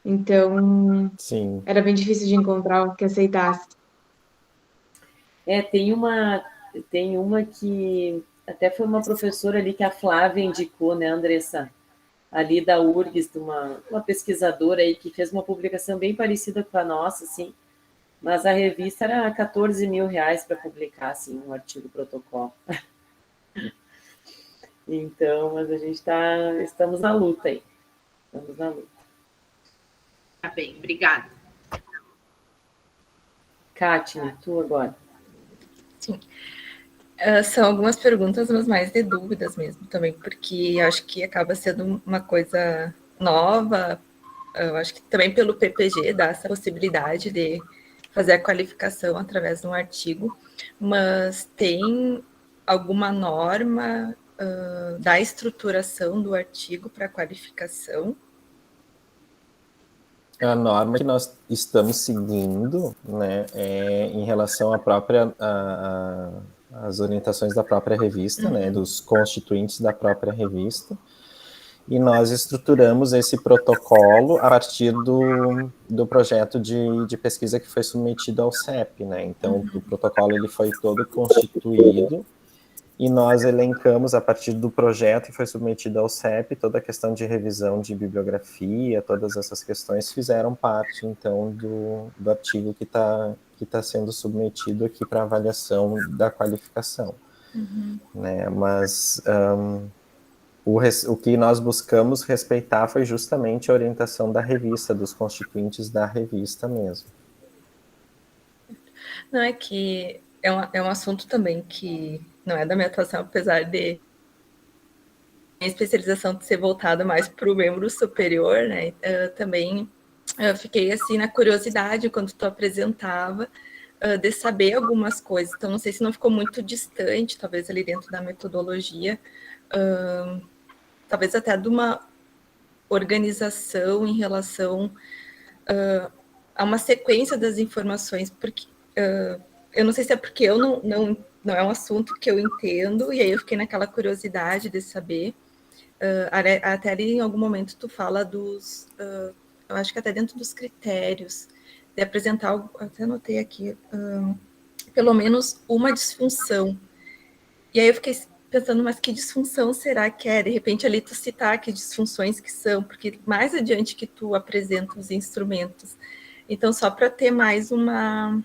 Então, sim, era bem difícil de encontrar o que aceitasse. Tem uma que até foi uma professora ali que a Flávia indicou, né, Andressa? Ali da URGS, uma pesquisadora aí que fez uma publicação bem parecida com a nossa, assim, mas a revista era 14 mil reais para publicar, assim, um artigo protocolo. Então, mas a gente estamos na luta aí. Estamos na luta. Tá bem, obrigada. Kátia, tu agora. Sim. São algumas perguntas, mas mais de dúvidas mesmo também, porque acho que acaba sendo uma coisa nova. Eu acho que também pelo PPG dá essa possibilidade de fazer a qualificação através de um artigo, mas tem alguma norma da estruturação do artigo para qualificação? A norma que nós estamos seguindo, né, em relação à própria as orientações da própria revista, né, dos constituintes da própria revista, e nós estruturamos esse protocolo a partir do projeto de pesquisa que foi submetido ao CEP, né, então o protocolo ele foi todo constituído, e nós elencamos, a partir do projeto que foi submetido ao CEP, toda a questão de revisão de bibliografia, todas essas questões fizeram parte, então, do artigo que tá sendo submetido aqui para avaliação da qualificação. Né? Mas o que nós buscamos respeitar foi justamente a orientação da revista, dos constituintes da revista mesmo. Não, é que é um assunto também que não é da minha atuação, apesar de a especialização ser voltada mais para o membro superior, né? Também fiquei assim na curiosidade quando tu apresentava de saber algumas coisas. Então, não sei se não ficou muito distante, talvez ali dentro da metodologia, talvez até de uma organização em relação a uma sequência das informações, porque eu não sei se é porque eu não é um assunto que eu entendo, e aí eu fiquei naquela curiosidade de saber. Até ali em algum momento tu fala dos, eu acho que até dentro dos critérios, de apresentar, até anotei aqui, pelo menos uma disfunção. E aí eu fiquei pensando, mas que disfunção será que é? De repente ali tu citar que disfunções que são, porque mais adiante que tu apresenta os instrumentos. Então, só para ter mais uma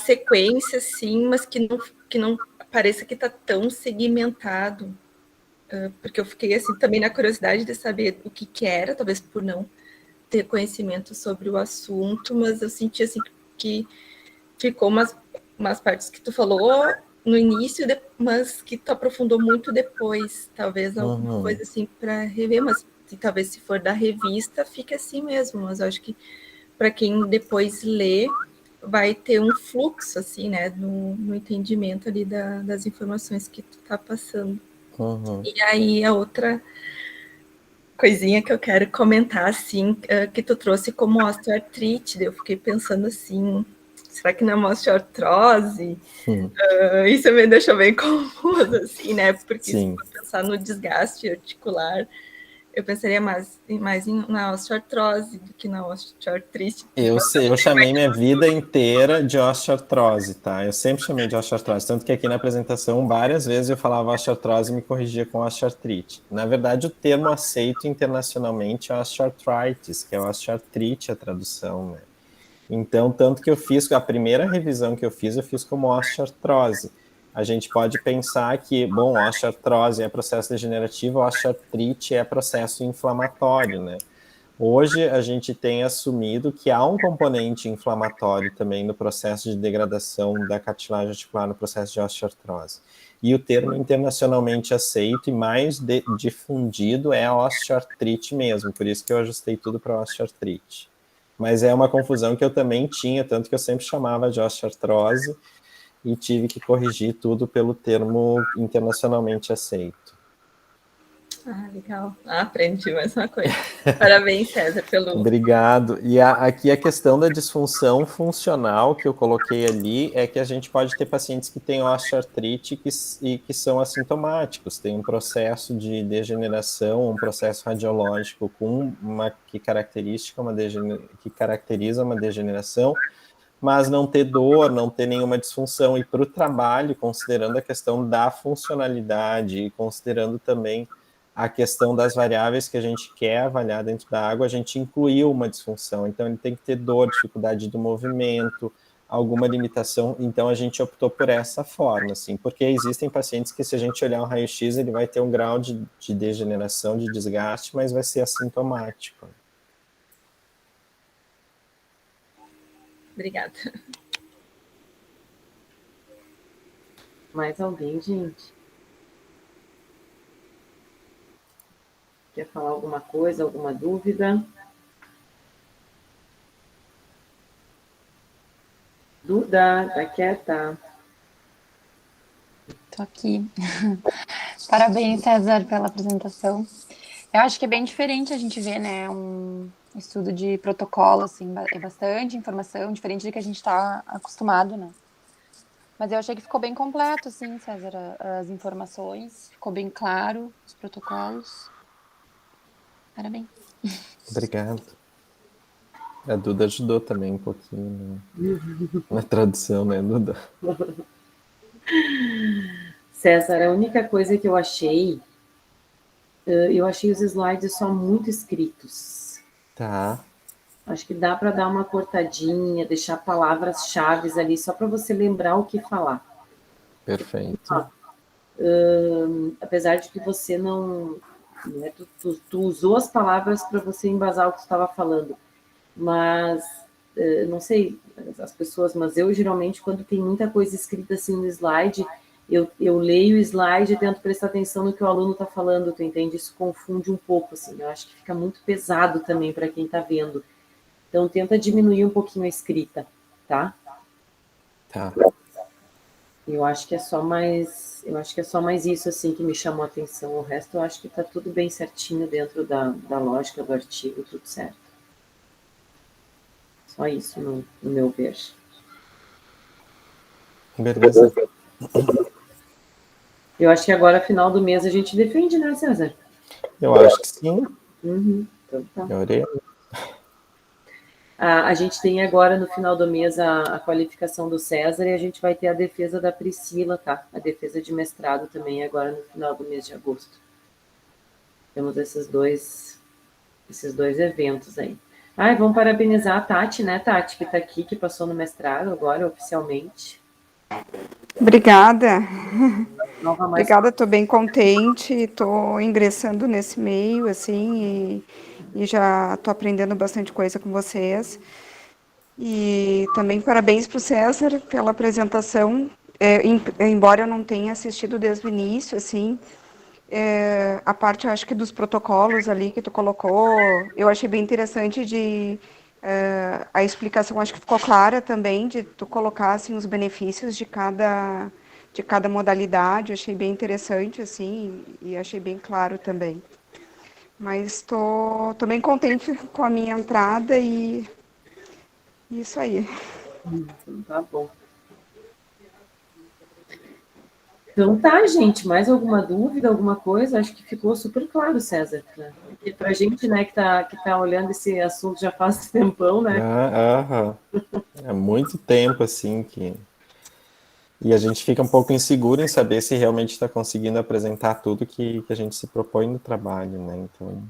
sequência, sim, mas que não pareça que está tão segmentado, porque eu fiquei assim também na curiosidade de saber o que era, talvez por não ter conhecimento sobre o assunto, mas eu senti assim que ficou umas partes que tu falou no início, mas que tu aprofundou muito depois, talvez alguma coisa assim para rever, mas talvez se for da revista, fique assim mesmo, mas eu acho que para quem depois lê, vai ter um fluxo, assim, né, no entendimento ali das informações que tu tá passando. E aí, a outra coisinha que eu quero comentar, assim, que tu trouxe como osteoartrite, eu fiquei pensando assim, será que não é uma osteoartrose? Isso me deixou bem confuso, assim, né? Porque se for pensar no desgaste articular, eu pensaria mais na osteoartrose do que na osteoartrite. Eu chamei minha vida inteira de osteoartrose, tá? Eu sempre chamei de osteoartrose, tanto que aqui na apresentação várias vezes eu falava osteoartrose e me corrigia com osteoartrite. Na verdade, o termo aceito internacionalmente é osteoarthritis, que é osteoartrite a tradução, né? Então, tanto que eu fiz, a primeira revisão que eu fiz como osteoartrose. A gente pode pensar que, bom, osteoartrose é processo degenerativo, osteoartrite é processo inflamatório, né? Hoje a gente tem assumido que há um componente inflamatório também no processo de degradação da cartilagem articular no processo de osteoartrose. E o termo internacionalmente aceito e mais difundido é a osteoartrite mesmo, por isso que eu ajustei tudo para osteoartrite. Mas é uma confusão que eu também tinha, tanto que eu sempre chamava de osteoartrose e tive que corrigir tudo pelo termo internacionalmente aceito. Legal. Aprendi mais uma coisa. Parabéns, César, pelo... Obrigado. E aqui a questão da disfunção funcional que eu coloquei ali é que a gente pode ter pacientes que têm osteoartrite e que são assintomáticos, tem um processo de degeneração, um processo radiológico com que caracteriza uma degeneração, mas não ter dor, não ter nenhuma disfunção. E para o trabalho, considerando a questão da funcionalidade e considerando também a questão das variáveis que a gente quer avaliar dentro da água, a gente incluiu uma disfunção. Então, ele tem que ter dor, dificuldade do movimento, alguma limitação. Então, a gente optou por essa forma, assim, porque existem pacientes que, se a gente olhar um raio-x, ele vai ter um grau de degeneração, de desgaste, mas vai ser assintomático. Obrigada. Mais alguém, gente? Quer falar alguma coisa, alguma dúvida? Duda, tá quieta? Tô aqui. Parabéns, César, pela apresentação. Eu acho que é bem diferente a gente ver, né, um estudo de protocolo, assim, é bastante informação, diferente do que a gente está acostumado, né? Mas eu achei que ficou bem completo, assim, César, as informações, ficou bem claro os protocolos. Parabéns. Obrigado. A Duda ajudou também um pouquinho na tradução, né, Duda? César, a única coisa que eu achei os slides só muito escritos. Tá. Acho que dá para dar uma cortadinha, deixar palavras-chave ali, só para você lembrar o que falar. Perfeito. Apesar de que você não... Né, tu usou as palavras para você embasar o que tu estava falando, mas não sei as pessoas, mas eu geralmente, quando tem muita coisa escrita assim no slide, eu leio o slide e tento prestar atenção no que o aluno está falando, tu entende? Isso confunde um pouco, assim, eu acho que fica muito pesado também para quem está vendo. Então, tenta diminuir um pouquinho a escrita, tá? Tá. Eu acho que é só mais isso, assim, que me chamou a atenção. O resto, eu acho que está tudo bem certinho dentro da lógica do artigo, tudo certo. Só isso, no meu ver. Beleza. Eu acho que agora, final do mês, a gente defende, né, César? Eu acho que sim. Então tá. Eu A gente tem agora, no final do mês, a qualificação do César e a gente vai ter a defesa da Priscila, tá? A defesa de mestrado também agora no final do mês de agosto. Temos esses dois eventos aí. Vamos parabenizar a Tati, né, Tati, que está aqui, que passou no mestrado agora, oficialmente. Obrigada. Obrigada, estou bem contente, estou ingressando nesse meio, assim, e já estou aprendendo bastante coisa com vocês. E também parabéns para o César pela apresentação, embora eu não tenha assistido desde o início, assim, a parte, eu acho que dos protocolos ali que tu colocou, eu achei bem interessante a explicação, acho que ficou clara também, de tu colocar, assim, os benefícios de cada modalidade, eu achei bem interessante, assim, e achei bem claro também. Mas estou bem contente com a minha entrada e isso aí. Então, tá bom. Então tá, gente, mais alguma dúvida, alguma coisa? Acho que ficou super claro, César. Porque pra gente, né, que tá olhando esse assunto já faz tempão, né? É muito tempo, assim, que... E a gente fica um pouco inseguro em saber se realmente está conseguindo apresentar tudo que a gente se propõe no trabalho, né? Então,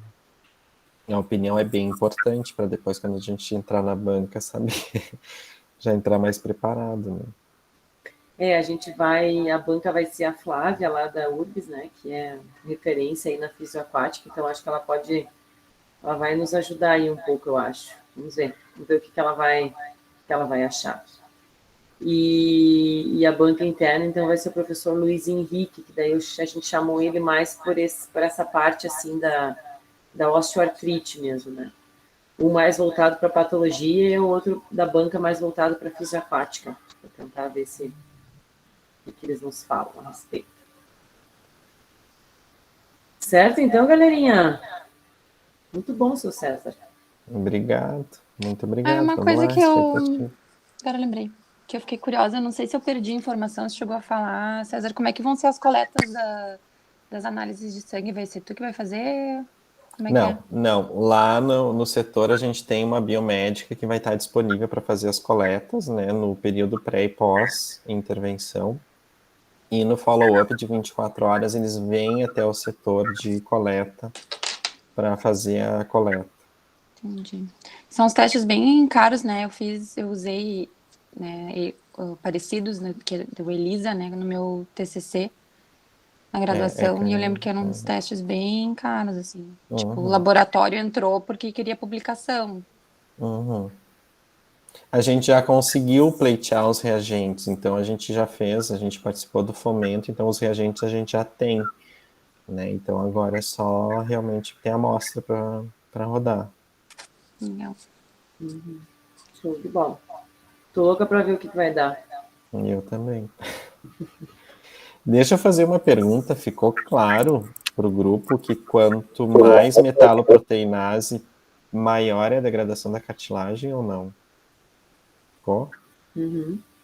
a opinião é bem importante para depois, quando a gente entrar na banca, saber já entrar mais preparado, né? A banca vai ser a Flávia lá da URBS, né, que é referência aí na fisioaquática, então acho que ela vai nos ajudar aí um pouco, eu acho. Vamos ver o que ela vai achar. E a banca interna, então, vai ser o professor Luiz Henrique, que daí a gente chamou ele mais por essa parte, assim, da osteoartrite mesmo, né? Um mais voltado para patologia e o outro da banca mais voltado para fisioaquática, para tentar ver o que eles nos falam a respeito. Certo, então, galerinha? Muito bom, seu César. Obrigado, muito obrigado. Uma coisa que agora eu lembrei, que eu fiquei curiosa, não sei se eu perdi informação, se chegou a falar, César, como é que vão ser as coletas das análises de sangue? Vai ser tu que vai fazer? Como é que é? Não. Lá no setor a gente tem uma biomédica que vai estar disponível para fazer as coletas, né, no período pré e pós-intervenção. E no follow-up de 24 horas eles vêm até o setor de coleta para fazer a coleta. Entendi. São os testes bem caros, né? Eu usei, né, parecidos, né, que do ELISA, né, no meu TCC, na graduação, e eu lembro que eram uns testes bem caros, assim. Tipo, o laboratório entrou porque queria publicação. A gente já conseguiu pleitear os reagentes, então a gente participou do fomento, então os reagentes a gente já tem, né? Então agora é só realmente ter a amostra para rodar. Legal. Show de bola. Tô louca para ver o que vai dar. Eu também. Deixa eu fazer uma pergunta. Ficou claro para o grupo que quanto mais metaloproteinase, maior é a degradação da cartilagem ou não? Ficou?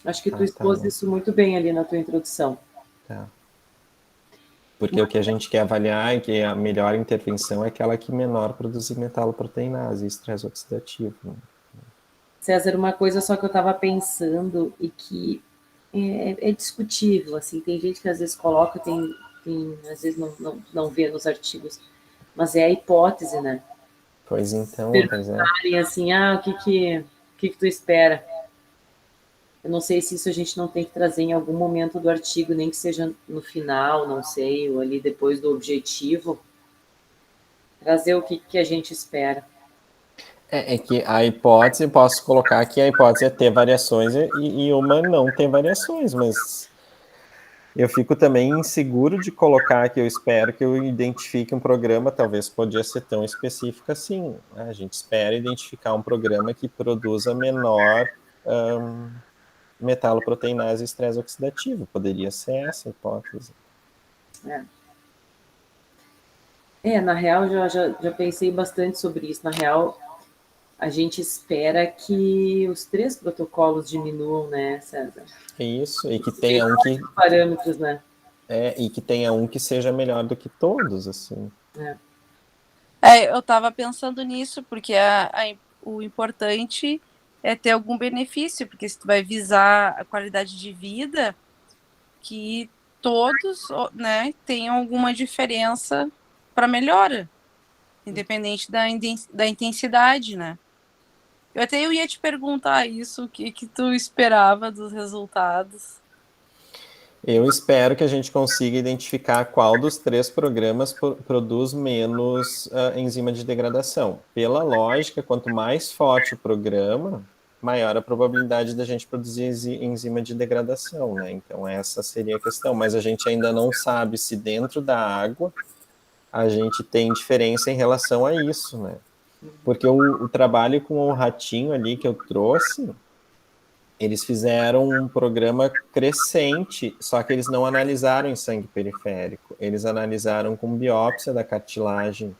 Acho que tu expôs isso muito bem ali na tua introdução. Tá. Porque o que a gente quer avaliar é que a melhor intervenção é aquela que menor produzir metaloproteinase, estresse oxidativo. Né? César, uma coisa só que eu estava pensando e que é discutível, assim, tem gente que às vezes coloca, tem às vezes não vê nos artigos, mas é a hipótese, né? Pois então, assim, o que tu espera? Eu não sei se isso a gente não tem que trazer em algum momento do artigo, nem que seja no final, não sei, ou ali depois do objetivo, trazer o que a gente espera. É que a hipótese, posso colocar que a hipótese é ter variações e uma não tem variações, mas eu fico também inseguro de colocar que eu espero que eu identifique um programa, talvez podia ser tão específico assim. A gente espera identificar um programa que produza menor metaloproteinase e estresse oxidativo. Poderia ser essa a hipótese. Na real, já pensei bastante sobre isso. Na real, a gente espera que os 3 protocolos diminuam, né, César? Isso, e que tenha um que... parâmetros, né? E que tenha um que seja melhor do que todos, assim. Eu estava pensando nisso, porque o importante é ter algum benefício, porque se tu vai visar a qualidade de vida, que todos, né, tenham alguma diferença para melhora, independente da intensidade, né? Eu ia te perguntar isso, o que tu esperava dos resultados? Eu espero que a gente consiga identificar qual dos 3 programas produz menos enzima de degradação. Pela lógica, quanto mais forte o programa, maior a probabilidade da gente produzir enzima de degradação, né? Então essa seria a questão, mas a gente ainda não sabe se dentro da água a gente tem diferença em relação a isso, né? Porque o trabalho com o ratinho ali que eu trouxe, eles fizeram um programa crescente, só que eles não analisaram em sangue periférico. Eles analisaram com biópsia da cartilagem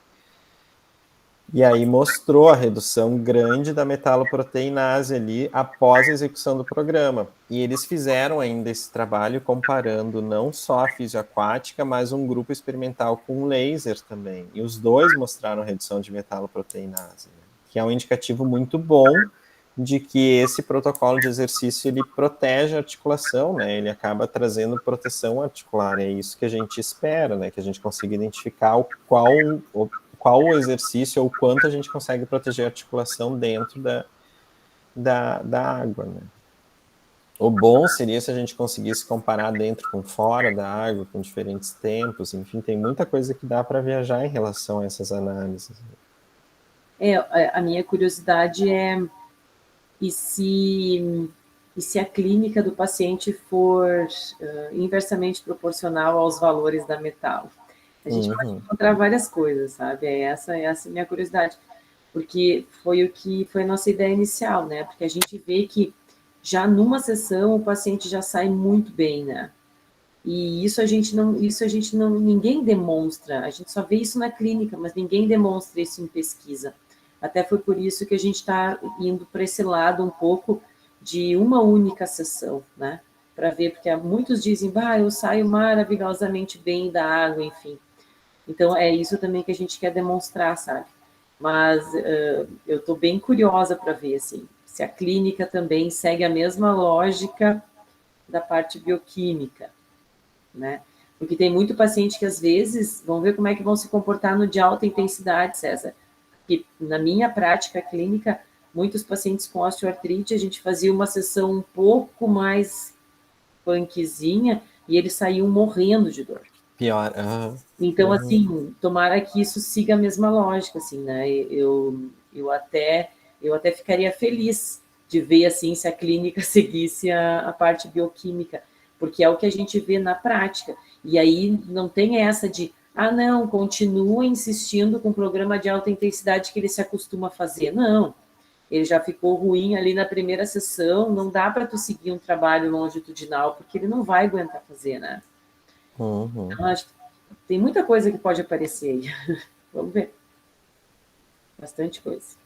E aí mostrou a redução grande da metaloproteinase ali após a execução do programa. E eles fizeram ainda esse trabalho comparando não só a fisioaquática, mas um grupo experimental com laser também. E os dois mostraram redução de metaloproteinase, né? Que é um indicativo muito bom de que esse protocolo de exercício ele protege a articulação, né? Ele acaba trazendo proteção articular. É isso que a gente espera, né? Que a gente consiga identificar qual o exercício ou quanto a gente consegue proteger a articulação dentro da água, né? O bom seria se a gente conseguisse comparar dentro com fora da água, com diferentes tempos, enfim, tem muita coisa que dá para viajar em relação a essas análises. A minha curiosidade é e se a clínica do paciente for inversamente proporcional aos valores da metal? A gente pode encontrar várias coisas, sabe? Essa a minha curiosidade, porque foi a nossa ideia inicial, né? Porque a gente vê que já numa sessão o paciente já sai muito bem, né? E isso a gente não, ninguém demonstra, a gente só vê isso na clínica, mas ninguém demonstra isso em pesquisa. Até foi por isso que a gente está indo para esse lado um pouco de uma única sessão, né? Para ver, porque muitos dizem, eu saio maravilhosamente bem da água, enfim. Então, é isso também que a gente quer demonstrar, sabe? Mas eu estou bem curiosa para ver, assim, se a clínica também segue a mesma lógica da parte bioquímica, né? Porque tem muito paciente que, às vezes, vão ver como é que vão se comportar no de alta intensidade, César. Que na minha prática clínica, muitos pacientes com osteoartrite, a gente fazia uma sessão um pouco mais punkzinha e eles saíam morrendo de dor. Pior. Então, assim, tomara que isso siga a mesma lógica, assim, né? Eu até ficaria feliz de ver, assim, se a clínica seguisse a parte bioquímica, porque é o que a gente vê na prática. E aí não tem essa de, não, continua insistindo com o programa de alta intensidade que ele se acostuma a fazer. Não, ele já ficou ruim ali na primeira sessão, não dá para tu seguir um trabalho longitudinal, porque ele não vai aguentar fazer, né? Então, acho que tem muita coisa que pode aparecer aí. Vamos ver. Bastante coisa.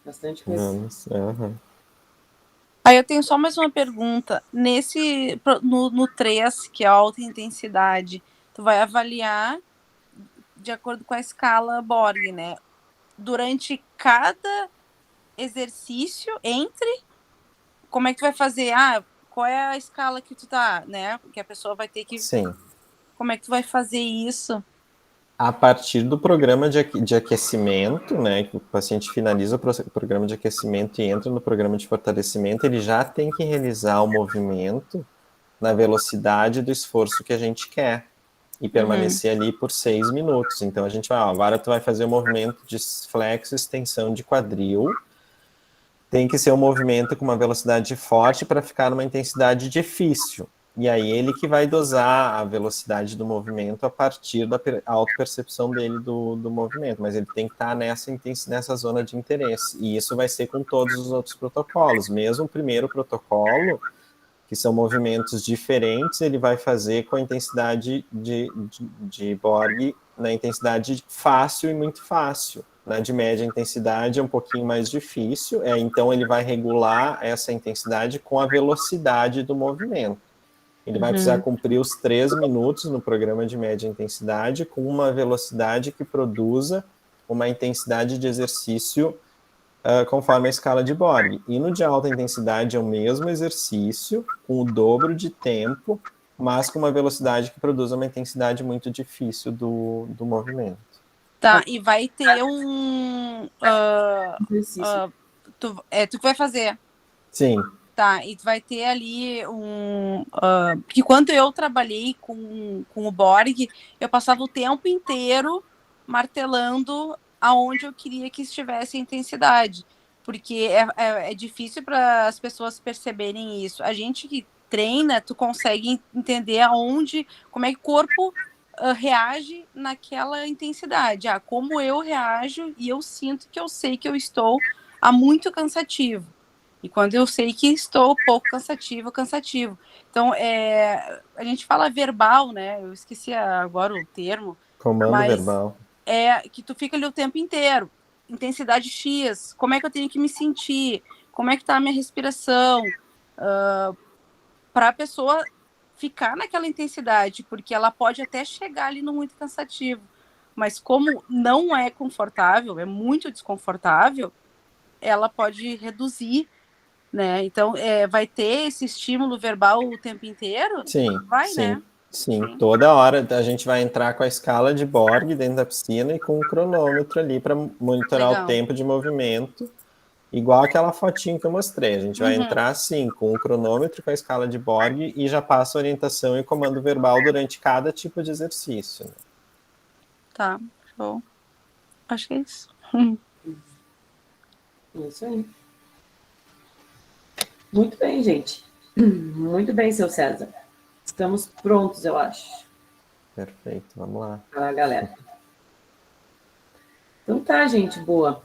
Aí eu tenho só mais uma pergunta. No 3, que é a alta intensidade, tu vai avaliar de acordo com a escala Borg, né? Durante cada exercício, como é que tu vai fazer? Qual é a escala que tu tá, né? Porque a pessoa vai ter que... Sim. Como é que tu vai fazer isso? A partir do programa de aquecimento, né, que o paciente finaliza o programa de aquecimento e entra no programa de fortalecimento, ele já tem que realizar o movimento na velocidade do esforço que a gente quer e permanecer ali por 6 minutos. Então, a gente vai, agora tu vai fazer o movimento de flexo, extensão de quadril, tem que ser um movimento com uma velocidade forte para ficar numa intensidade difícil. E aí ele que vai dosar a velocidade do movimento a partir da autopercepção dele do movimento, mas ele tem que estar nessa zona de interesse. E isso vai ser com todos os outros protocolos. Mesmo o primeiro protocolo, que são movimentos diferentes, ele vai fazer com a intensidade de Borg na intensidade fácil e muito fácil. Na de média intensidade é um pouquinho mais difícil, então ele vai regular essa intensidade com a velocidade do movimento. Ele vai precisar cumprir os 3 minutos no programa de média intensidade com uma velocidade que produza uma intensidade de exercício conforme a escala de Borg. E no de alta intensidade é o mesmo exercício, com o dobro de tempo, mas com uma velocidade que produza uma intensidade muito difícil do movimento. Tá, e vai ter tu vai fazer. Sim. Tá, e tu vai ter ali porque quando eu trabalhei com o Borg, eu passava o tempo inteiro martelando aonde eu queria que estivesse a intensidade, porque é difícil para as pessoas perceberem isso. A gente que treina, tu consegue entender como é que o corpo reage naquela intensidade. Como eu reajo e eu sinto que eu sei que eu estou muito cansativo. E quando eu sei que estou pouco cansativo. Então, a gente fala verbal, né? Eu esqueci agora o termo. Comando verbal. Que tu fica ali o tempo inteiro. intensidade X, como é que eu tenho que me sentir, como é que tá a minha respiração, para a pessoa ficar naquela intensidade, porque ela pode até chegar ali no muito cansativo, mas como não é confortável, é muito desconfortável, ela pode reduzir, né? Então, vai ter esse estímulo verbal o tempo inteiro? Sim, Vai, sim, né? sim. Toda hora a gente vai entrar com a escala de Borg dentro da piscina e com um cronômetro ali para monitorar o tempo de movimento, igual aquela fotinho que eu mostrei. A gente vai entrar, assim, com o cronômetro, com a escala de Borg e já passa orientação e comando verbal durante cada tipo de exercício. Né? Tá, show. Acho que é isso. Isso aí. Muito bem, gente. Muito bem, seu César. Estamos prontos, eu acho. Perfeito, vamos lá. Ah, galera. Então tá, gente, boa.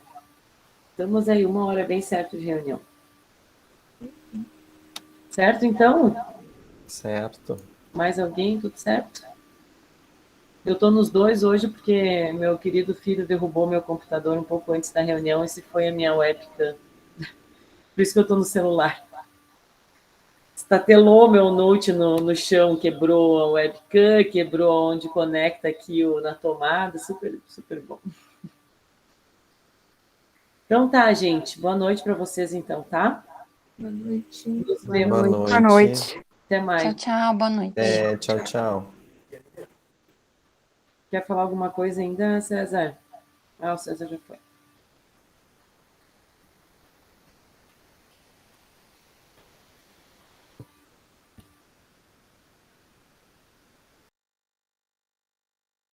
Estamos aí 1 hora bem certo de reunião. Certo, então? Certo. Mais alguém? Tudo certo? Eu estou nos 2 hoje porque meu querido filho derrubou meu computador um pouco antes da reunião e se foi a minha webcam. Por isso que eu estou no celular. Estatelou meu note no chão, quebrou a webcam, quebrou onde conecta aqui na tomada. Super, super bom. Então tá, gente. Boa noite para vocês, então, tá? Boa noite. Boa noite. Boa noite. Até mais. Tchau, tchau. Boa noite. Tchau, tchau. Quer falar alguma coisa ainda, César? Ah, o César já foi.